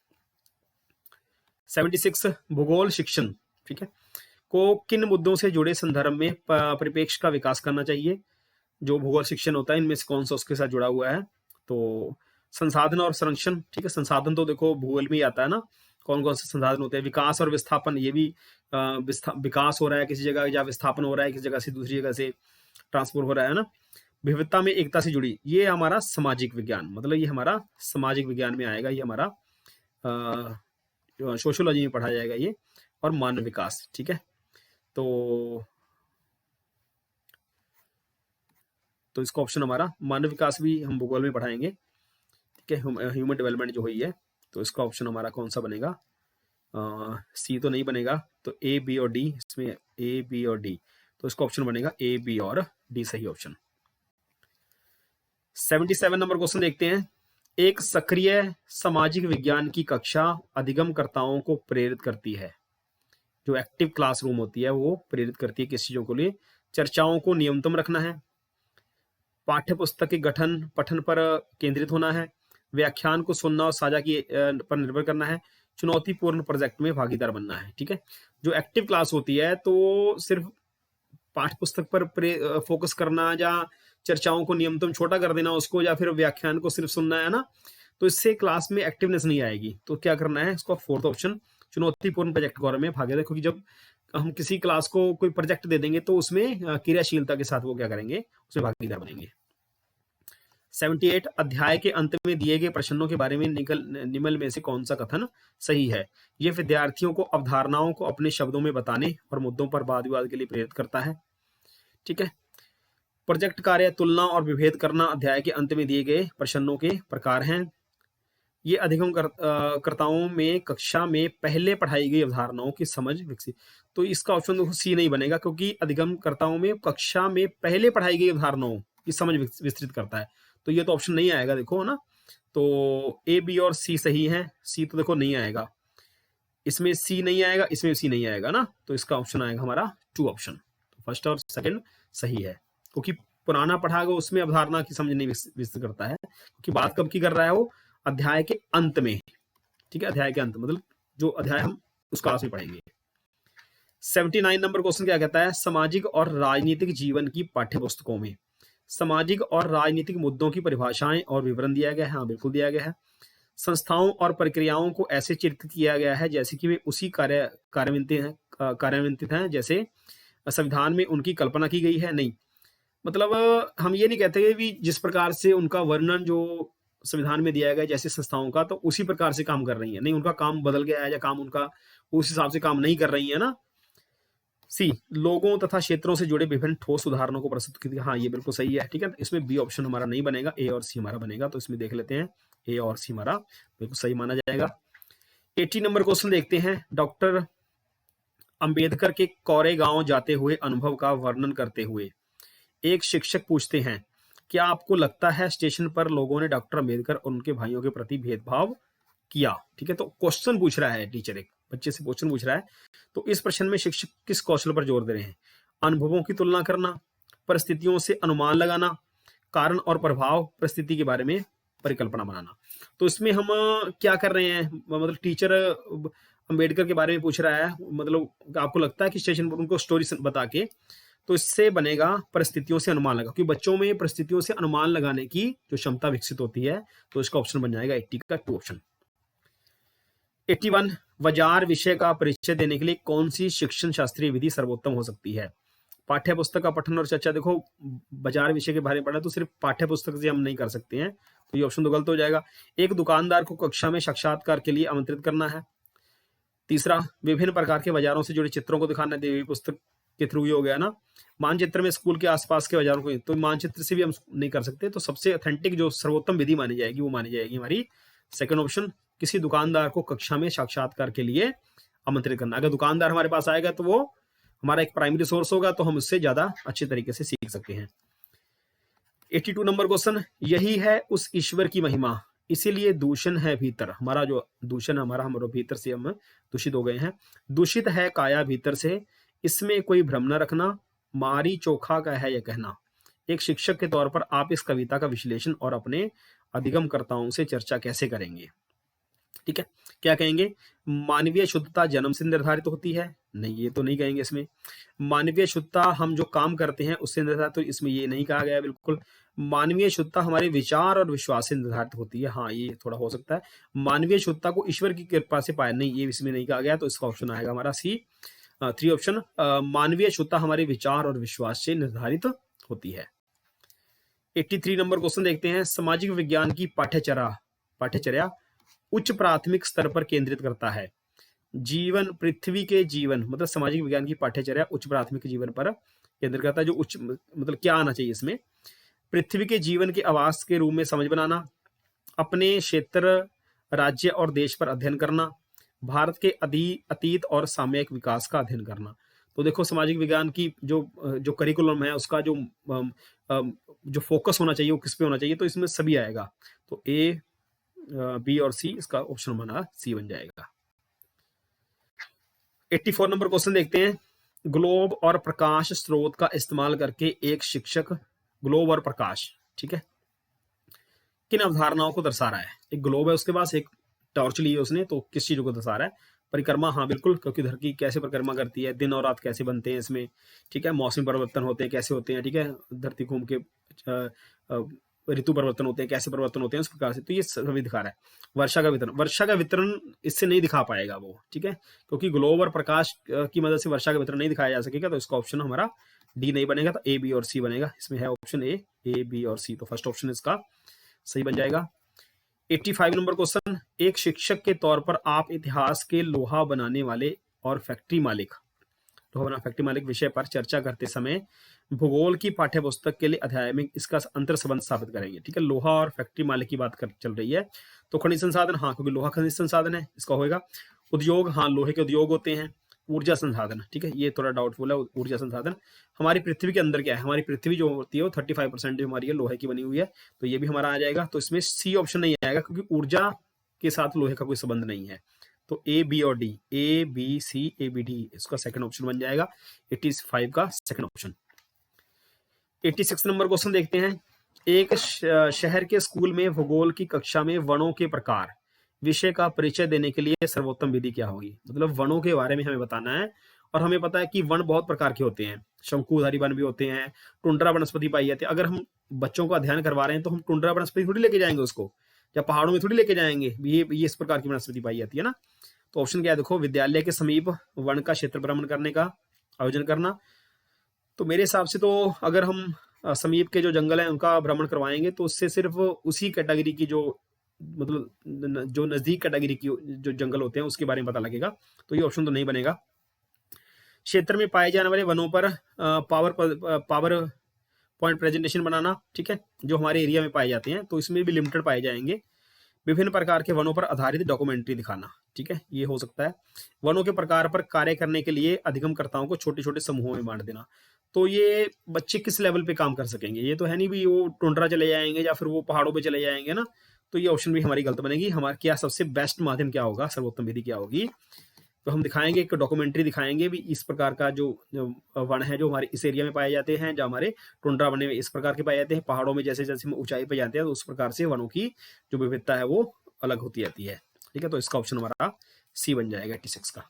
76 भूगोल शिक्षण, ठीक है, को किन मुद्दों से जुड़े संदर्भ में परिप्रेक्ष्य का विकास करना चाहिए? जो भूगोल शिक्षण होता है इनमें से कौन सा उसके साथ जुड़ा हुआ है? तो संसाधन और संरक्षण, ठीक है, संसाधन तो देखो भूगोल में ही आता है ना, कौन कौन से संसाधन होते हैं। विकास और विस्थापन, ये भी विकास हो रहा है किसी जगह या विस्थापन हो रहा है किसी जगह से दूसरी जगह से ट्रांसफर हो रहा है ना। विविधता में एकता से जुड़ी, ये हमारा सामाजिक विज्ञान, मतलब ये हमारा सामाजिक विज्ञान में आएगा, ये हमारा सोशियोलॉजी में पढ़ा जाएगा ये, और मानव विकास, ठीक है। तो इसका ऑप्शन हमारा मानव विकास भी हम भूगोल में पढ़ाएंगे, ठीक है, ह्यूमन डेवलपमेंट जो हुई है, तो इसका ऑप्शन हमारा कौन सा बनेगा? सी तो नहीं बनेगा, तो ए बी और डी, इसमें ए बी और डी, तो इसका ऑप्शन बनेगा ए बी और डी सही ऑप्शन। 77 नंबर क्वेश्चन देखते हैं। एक सक्रिय सामाजिक विज्ञान की कक्षा अधिगमकर्ताओं को प्रेरित करती है, जो एक्टिव क्लासरूम होती है वो प्रेरित करती है किस चीजों को लिए? चर्चाओं को नियमितम रखना है, पाठ्य पुस्तक के गठन पठन पर केंद्रित होना है, व्याख्यान को सुनना और साझा पर निर्भर करना है, चुनौतीपूर्ण प्रोजेक्ट में भागीदार बनना है, ठीक है। जो एक्टिव क्लास होती है तो सिर्फ पाठ्य पुस्तक पर फोकस करना या चर्चाओं को नियमितम छोटा कर देना उसको, या फिर व्याख्यान को सिर्फ सुनना है ना, तो इससे क्लास में एक्टिवनेस नहीं आएगी। तो क्या करना है इसको? फोर्थ ऑप्शन, चुनौतीपूर्ण प्रोजेक्ट में भागीदार, क्योंकि जब हम किसी क्लास को कोई प्रोजेक्ट दे देंगे तो उसमें क्रियाशीलता के साथ वो क्या करेंगे, उसमें भागीदार बनेंगे। 78 अध्याय के अंत में दिए गए प्रश्नों के बारे में निम्न में से कौन सा कथन सही है? ये विद्यार्थियों को अवधारणाओं को अपने शब्दों में बताने और मुद्दों पर वाद विवाद के लिए प्रेरित करता है। ठीक है। प्रोजेक्ट कार्य तुलना और विभेद करना अध्याय के अंत में दिए गए प्रश्नों के प्रकार हैं। ये अधिगम कर्ताओं में कक्षा में पहले पढ़ाई गई अवधारणाओं की समझ विकसित। तो इसका ऑप्शन देखो सी नहीं बनेगा, क्योंकि अधिगम कर्ताओं में कक्षा में पहले पढ़ाई गई अवधारणाओं की समझ विस्तृत करता है, तो ये तो ऑप्शन नहीं आएगा, देखो ना। तो ए, बी और सी सही है। सी तो देखो नहीं आएगा, इसमें सी नहीं आएगा, इसमें सी नहीं आएगा ना, तो इसका ऑप्शन आएगा हमारा 2 ऑप्शन। तो फर्स्ट और सेकंड सही है, क्योंकि पुराना पढ़ा गया उसमें अवधारणा की समझ नहीं विस्तृत करता है, क्योंकि बात कब की कर रहा है वो? अध्याय के अंत में। ठीक है, अध्याय के अंत मतलब जो अध्याय हम उस क्लास में पढ़ेंगे। 79 नंबर क्वेश्चन क्या कहता है? सामाजिक और राजनीतिक जीवन की पाठ्य पुस्तकों में सामाजिक और राजनीतिक मुद्दों की परिभाषाएं और विवरण दिया गया है। हाँ, बिल्कुल दिया गया है। संस्थाओं और प्रक्रियाओं को ऐसे चित्रित किया गया है जैसे कि वे उसी कार्यान्वित हैं जैसे संविधान में उनकी कल्पना की गई है। नहीं, मतलब हम ये नहीं कहते कि जिस प्रकार से उनका वर्णन जो संविधान में दिया गया जैसे संस्थाओं का, तो उसी प्रकार से काम कर रही है। नहीं, उनका काम बदल गया है या काम उनका उस हिसाब से काम नहीं कर रही है ना। सी, लोगों तथा क्षेत्रों से जुड़े विभिन्न ठोस उदाहरणों को प्रस्तुत किया। हाँ, ये बिल्कुल सही है। ठीक है, इसमें बी ऑप्शन हमारा नहीं बनेगा, ए और सी हमारा बनेगा। तो इसमें देख लेते हैं, ए और सी हमारा बिल्कुल सही माना जाएगा। 80 नंबर क्वेश्चन देखते हैं। डॉक्टर अंबेडकर के कोरेगांव जाते हुए अनुभव का वर्णन करते हुए एक शिक्षक पूछते हैं, क्या आपको लगता है स्टेशन पर लोगों ने डॉक्टर अंबेडकर और उनके भाइयों के प्रति भेदभाव किया? ठीक है, तो क्वेश्चन पूछ रहा है टीचर, एक बच्चे से क्वेश्चन पूछ रहा है। तो इस प्रश्न में शिक्षक किस कौशल पर जोर दे रहे हैं? अनुभवों की तुलना करना, परिस्थितियों से अनुमान लगाना, कारण और प्रभाव, परिस्थिति के बारे में परिकल्पना बनाना। तो इसमें हम क्या कर रहे हैं? मतलब टीचर अंबेडकर के बारे में पूछ रहा है, मतलब आपको लगता है कि स्टेशन पर उनको स्टोरी बता के, तो इससे बनेगा परिस्थितियों से अनुमान लगा, क्योंकि बच्चों में परिस्थितियों से अनुमान लगाने की जो क्षमता विकसित होती है, तो इसका ऑप्शन बन जाएगा 80 का 2 ऑप्शन। 81 बाजार विषय का परिचय देने के लिए कौन सी शिक्षण शास्त्रीय विधि सर्वोत्तम हो सकती है? पाठ्य पुस्तक का पठन और चर्चा। देखो, बाजार विषय के बारे में पढ़ा तो सिर्फ पाठ्य पुस्तक से हम नहीं कर सकते हैं, तो ये ऑप्शन तो गलत हो जाएगा। एक दुकानदार को कक्षा में साक्षात्कार के लिए आमंत्रित करना है। तीसरा, विभिन्न प्रकार के बाजारों से जुड़े चित्रों को दिखाना, देवी पुस्तक के थ्रू ही हो गया ना। मानचित्र में स्कूल के आसपास के बाजारों को, तो मानचित्र से भी हम नहीं कर सकते, तो सबसे ऑथेंटिक जो सर्वोत्तम विधि मानी जाएगी वो मानी जाएगी हमारी सेकंड ऑप्शन, किसी दुकानदार को कक्षा में साक्षात्कार के लिए आमंत्रित करना। अगर दुकानदार हमारे पास आएगा तो वो हमारा एक प्राइमरी सोर्स होगा, तो हम उससे ज्यादा अच्छे तरीके से सीख सकते हैं। 82 नंबर क्वेश्चन, यही है उस ईश्वर की महिमा, इसीलिए दूषण है भीतर। हमारा जो दूषण हमारे भीतर से हम दूषित हो गए हैं। दूषित है काया भीतर से, इसमें कोई भ्रम न रखना, मारी चोखा का है यह कहना। एक शिक्षक के तौर पर आप इस कविता का विश्लेषण और अपने अधिगमकर्ताओं से चर्चा कैसे करेंगे? ठीक है, क्या कहेंगे? मानवीय शुद्धता जन्म से निर्धारित होती है। नहीं, ये तो नहीं कहेंगे इसमें। मानवीय शुद्धता हम जो काम करते हैं उससे निर्धारित, तो इसमें ये नहीं कहा गया बिल्कुल। मानवीय शुद्धता हमारे विचार और विश्वास से निर्धारित होती है। हाँ, ये थोड़ा हो सकता है। मानवीय शुद्धता को ईश्वर की कृपा से पाया, नहीं, ये इसमें नहीं कहा गया, तो इसका ऑप्शन आएगा हमारा सी 3 ऑप्शन। मानवीय शुद्धता हमारे विचार और विश्वास से निर्धारित होती है। 83 नंबर क्वेश्चन देखते हैं। सामाजिक विज्ञान की पाठ्यचर्या उच्च प्राथमिक स्तर पर केंद्रित करता है। जीवन, पृथ्वी के जीवन, मतलब सामाजिक विज्ञान की पाठ्यचर्या उच्च प्राथमिक जीवन पर केंद्रित करता है। जो उच्च मतलब क्या आना चाहिए इसमें? पृथ्वी के जीवन के आवास के रूप में समझ बनाना, अपने क्षेत्र, राज्य और देश पर अध्ययन करना, भारत के अतीत और सामयिक विकास का अध्ययन करना। तो देखो, सामाजिक विज्ञान की जो करिकुलम है उसका जो फोकस होना चाहिए वो किस पे होना चाहिए? तो इसमें सभी आएगा, तो ए, बी और सी, इसका ऑप्शन हमारा सी बन जाएगा। 84 नंबर क्वेश्चन देखते हैं। ग्लोब और प्रकाश स्रोत का इस्तेमाल करके एक शिक्षक, ग्लोब और प्रकाश, ठीक है, किन अवधारणाओं को दर्शा रहा है? एक ग्लोब है, उसके पास एक टॉर्च ली है उसने, तो किस चीज को दर्शा रहा है? परिक्रमा। हाँ बिल्कुल, क्योंकि धरती कैसे परिक्रमा करती है, दिन और रात कैसे बनते हैं इसमें, ठीक है, मौसम परिवर्तन होते हैं कैसे होते हैं, ठीक है, धरती घूम के ऋतु परिवर्तन होते हैं कैसे परिवर्तन होते हैं, उस प्रकार से। तो ये सभी दिखा रहा है। वर्षा का वितरण इससे नहीं दिखा पाएगा वो, ठीक है, क्योंकि ग्लोब और प्रकाश की मदद से वर्षा का वितरण नहीं दिखाया जा सकेगा, तो इसका ऑप्शन हमारा डी नहीं बनेगा, तो ए, बी और सी बनेगा। इसमें है ऑप्शन ए, बी और सी, तो फर्स्ट ऑप्शन इसका सही बन जाएगा। 85 नंबर क्वेश्चन, एक शिक्षक के तौर पर आप इतिहास के लोहा बनाने वाले और फैक्ट्री मालिक विषय पर चर्चा करते समय भूगोल की पाठ्य पुस्तक के लिए अध्याय में इसका अंतर संबंध स्थापित करेंगे। ठीक है, लोहा और फैक्ट्री मालिक की बात चल रही है। तो खनिज संसाधन, हाँ, क्योंकि लोहा खनिज संसाधन है, इसका होगा। उद्योग, हाँ, लोहे के उद्योग होते हैं। ऊर्जा संसाधन, ठीक है, ये थोड़ा डाउटफुल है। ऊर्जा संसाधन हमारी पृथ्वी के अंदर क्या है, हमारी पृथ्वी जो होती है वो 35% जो हमारी है लोहे की बनी हुई है, तो ये भी हमारा आ जाएगा। तो इसमें सी ऑप्शन नहीं आएगा क्योंकि ऊर्जा के साथ लोहे का कोई संबंध नहीं है। तो ए, बी और d, a b c a b d, इसका सेकंड ऑप्शन बन जाएगा 85 का सेकंड ऑप्शन। 86 नंबर क्वेश्चन देखते हैं। एक शहर के स्कूल में भूगोल की कक्षा में वनों के प्रकार विषय का परिचय देने के लिए सर्वोत्तम विधि क्या होगी। मतलब वनों के बारे में हमें बताना है, और हमें पता है कि वन बहुत प्रकार के होते हैं, शंकुधारी वन भी होते हैं, टुंड्रा वनस्पति पाई जाती है। अगर हम बच्चों को अध्ययन करवा रहे हैं तो हम टुंड्रा वनस्पति थोड़ी लेके जाएंगे उसको, या पहाड़ों में थोड़ी लेके जाएंगे, ये इस प्रकार की वनस्पति पाई जाती है ना। तो ऑप्शन क्या है, देखो, विद्यालय के समीप वन का क्षेत्र भ्रमण करने का आयोजन करना। तो मेरे हिसाब से तो अगर हम समीप के जो जंगल है उनका भ्रमण करवाएंगे तो उससे सिर्फ उसी कैटेगरी की जो, मतलब जो नजदीक कैटेगरी की जो जंगल होते हैं उसके बारे में पता लगेगा, तो ये ऑप्शन तो नहीं बनेगा। क्षेत्र में पाए जाने वाले वनों पर पावर पॉइंट प्रेजेंटेशन बनाना, ठीक है, जो हमारे एरिया में पाए जाते हैं, तो इसमें भी लिमिटेड पाए जाएंगे। विभिन्न प्रकार के वनों पर आधारित डॉक्यूमेंट्री दिखाना, ठीक है, ये हो सकता है। वनों के प्रकार पर कार्य करने के लिए अधिगमकर्ताओं को छोटे छोटे समूहों में बांट देना। तो ये बच्चे किस लेवल पे काम कर सकेंगे, ये तो है नहीं भी वो टुंड्रा चले जाएंगे या फिर वो पहाड़ों पे चले जाएंगे ना, तो ये ऑप्शन भी हमारी गलत बनेगी। हमारा क्या सबसे बेस्ट माध्यम क्या होगा, सर्वोत्तम विधि क्या होगी, तो हम दिखाएंगे एक डॉक्यूमेंट्री दिखाएंगे भी इस प्रकार का जो वन है जो हमारे इस एरिया में पाए जाते हैं, जो हमारे टुंड्रा बने में इस प्रकार के पाए जाते हैं, पहाड़ों में जैसे जैसे हम ऊंचाई पे जाते हैं तो उस प्रकार से वनों की जो विविधता है वो अलग होती जाती है। ठीक है, तो इसका ऑप्शन हमारा सी बन जाएगा 86 का।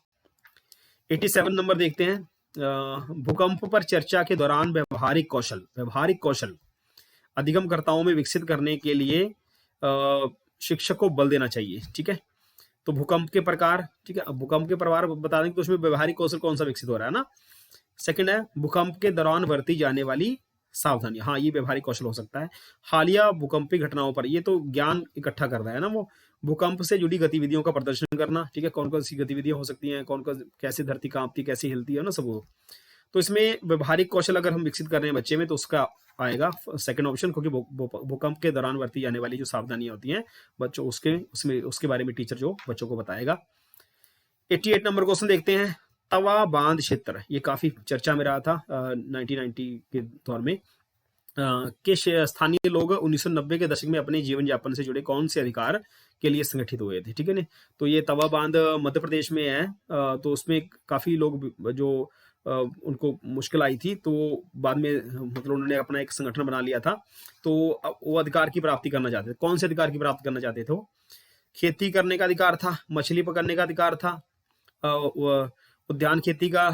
87 नंबर देखते हैं। भूकंप पर चर्चा के दौरान व्यवहारिक कौशल अधिगमकर्ताओं में विकसित करने के लिए शिक्षक को बल देना चाहिए। ठीक है, तो भूकंप के प्रकार, ठीक है, अब भूकंप के प्रकार बता देंगे तो उसमें व्यवहारिक कौशल कौन सा विकसित हो रहा है ना। सेकंड है भूकंप के दौरान बरती जाने वाली सावधानी, हाँ, ये व्यवहारिक कौशल हो सकता है। हालिया भूकंपीय घटनाओं पर, ये तो ज्ञान इकट्ठा कर रहा है ना, वो भूकंप से जुड़ी गतिविधियों का प्रदर्शन करना, ठीक है, कौन कौन सी गतिविधियां हो सकती हैं, कौन कौन कैसे धरती कांपती, कैसी हिलती है ना, सब वो। तो इसमें व्यवहारिक कौशल अगर हम विकसित कर रहे हैं बच्चे में तो उसका आएगा सेकंड ऑप्शन, क्योंकि भूकंप के दौरान बरती जाने वाली जो सावधानियां होती हैं बच्चों, उसके बारे में टीचर जो बच्चों को बताएगा। 88 नंबर क्वेश्चन देखते हैं। तवा बांध क्षेत्र, ये काफी चर्चा में रहा था 1990 के दौर में। के स्थानीय लोग 1990 के दशक में अपने जीवन यापन से जुड़े कौन से अधिकार के लिए संगठित हुए थे। ठीक है ना, तो ये तवा बांध मध्य प्रदेश में है। तो उसमें काफी लोग जो उनको मुश्किल आई थी, तो बाद में मतलब उन्होंने अपना एक संगठन बना लिया था। तो वो अधिकार की प्राप्ति करना चाहते थे। कौन से अधिकार की प्राप्ति करना चाहते थे वो? खेती करने का अधिकार था, मछली पकड़ने का अधिकार था, उद्यान खेती का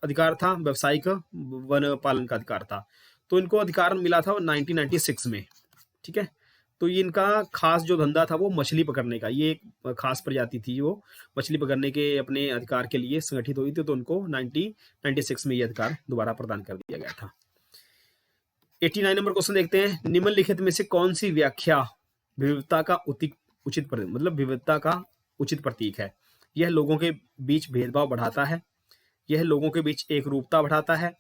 अधिकार था, व्यावसायिक वन पालन का अधिकार था। तो इनको अधिकार मिला था 1996 में। ठीक है, तो ये इनका खास जो धंधा था वो मछली पकड़ने का, ये एक खास प्रजाति थी वो मछली पकड़ने के अपने अधिकार के लिए संगठित हुई थी। तो उनको 1996 में ये अधिकार दोबारा प्रदान कर दिया गया था। 89 नंबर क्वेश्चन देखते हैं। निम्नलिखित में से कौन सी व्याख्या विविधता का विविधता का उचित प्रतीक है? यह लोगों के बीच भेदभाव बढ़ाता है, यह लोगों के बीच एक रूपता बढ़ाता है,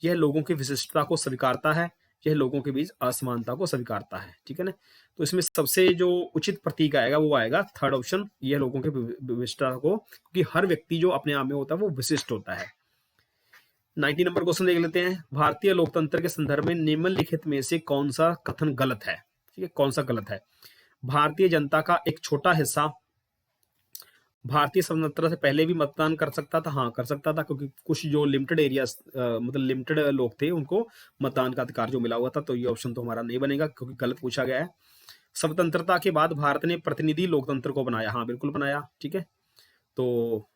यह लोगों की विशिष्टता को स्वीकारता है, यह लोगों के बीच असमानता को स्वीकारता है। ठीक है ना, तो इसमें सबसे जो उचित प्रतीक आएगा वो आएगा थर्ड ऑप्शन, यह लोगों के विशिष्टता को, क्योंकि हर व्यक्ति जो अपने आप में होता है वो विशिष्ट होता है। 90 नंबर क्वेश्चन देख लेते हैं। भारतीय लोकतंत्र के संदर्भ में निम्नलिखित में से कौन सा कथन गलत है? ठीक है, कौन सा गलत है? भारतीय जनता का एक छोटा हिस्सा भारतीय स्वतंत्रता से पहले भी मतदान कर सकता था। हाँ, कर सकता था, क्योंकि कुछ जो लिमिटेड एरियाज लिमिटेड लोग थे उनको मतदान का अधिकार जो मिला हुआ था। तो ये ऑप्शन तो हमारा नहीं बनेगा क्योंकि गलत पूछा गया है। स्वतंत्रता के बाद भारत ने प्रतिनिधि लोकतंत्र को बनाया। हाँ, बिल्कुल बनाया। ठीक है, तो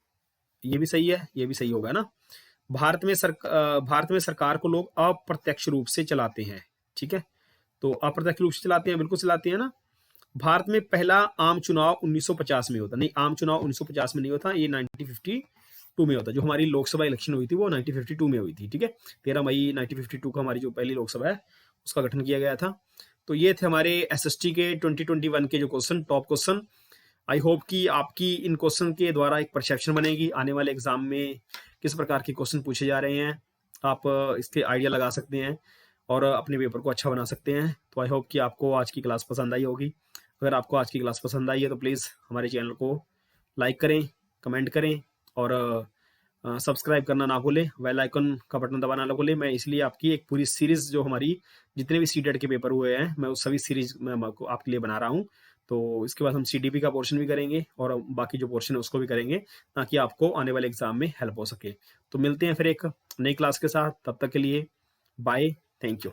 ये भी सही है, ये भी सही होगा ना। भारत में सरकार को लोग अप्रत्यक्ष रूप से चलाते हैं। ठीक है, तो अप्रत्यक्ष रूप से चलाते हैं, बिल्कुल चलाते हैं ना। भारत में पहला आम चुनाव 1950 में होता, नहीं, आम चुनाव 1950 में नहीं होता, ये 1952 में होता। जो हमारी लोकसभा इलेक्शन हुई थी वो 1952 में हुई थी। ठीक है, 13 मई 1952 को हमारी जो पहली लोकसभा है उसका गठन किया गया था। तो ये थे हमारे एसएसटी के 2021 के जो question, top question. I hope कि आपकी इन क्वेश्चन के द्वारा एक परसेप्शन बनेगी आने वाले एग्जाम में किस प्रकार के क्वेश्चन पूछे जा रहे हैं। आप इसके आइडिया लगा सकते हैं और अपने पेपर को अच्छा बना सकते हैं। तो आई होप कि आपको आज की क्लास पसंद आई होगी। अगर आपको आज की क्लास पसंद आई है तो प्लीज़ हमारे चैनल को लाइक करें, कमेंट करें और सब्सक्राइब करना ना भूलें, बेल आइकन का बटन दबाना ना भूलें। मैं इसलिए आपकी एक पूरी सीरीज़ जो हमारी जितने भी सीटेट के पेपर हुए हैं मैं उस सभी सीरीज में आपके लिए बना रहा हूँ। तो इसके बाद हम सीडीपी का पोर्शन भी करेंगे और बाकी जो पोर्शन है उसको भी करेंगे ताकि आपको आने वाले एग्जाम में हेल्प हो सके। तो मिलते हैं फिर एक नई क्लास के साथ, तब तक के लिए बाय, थैंक यू।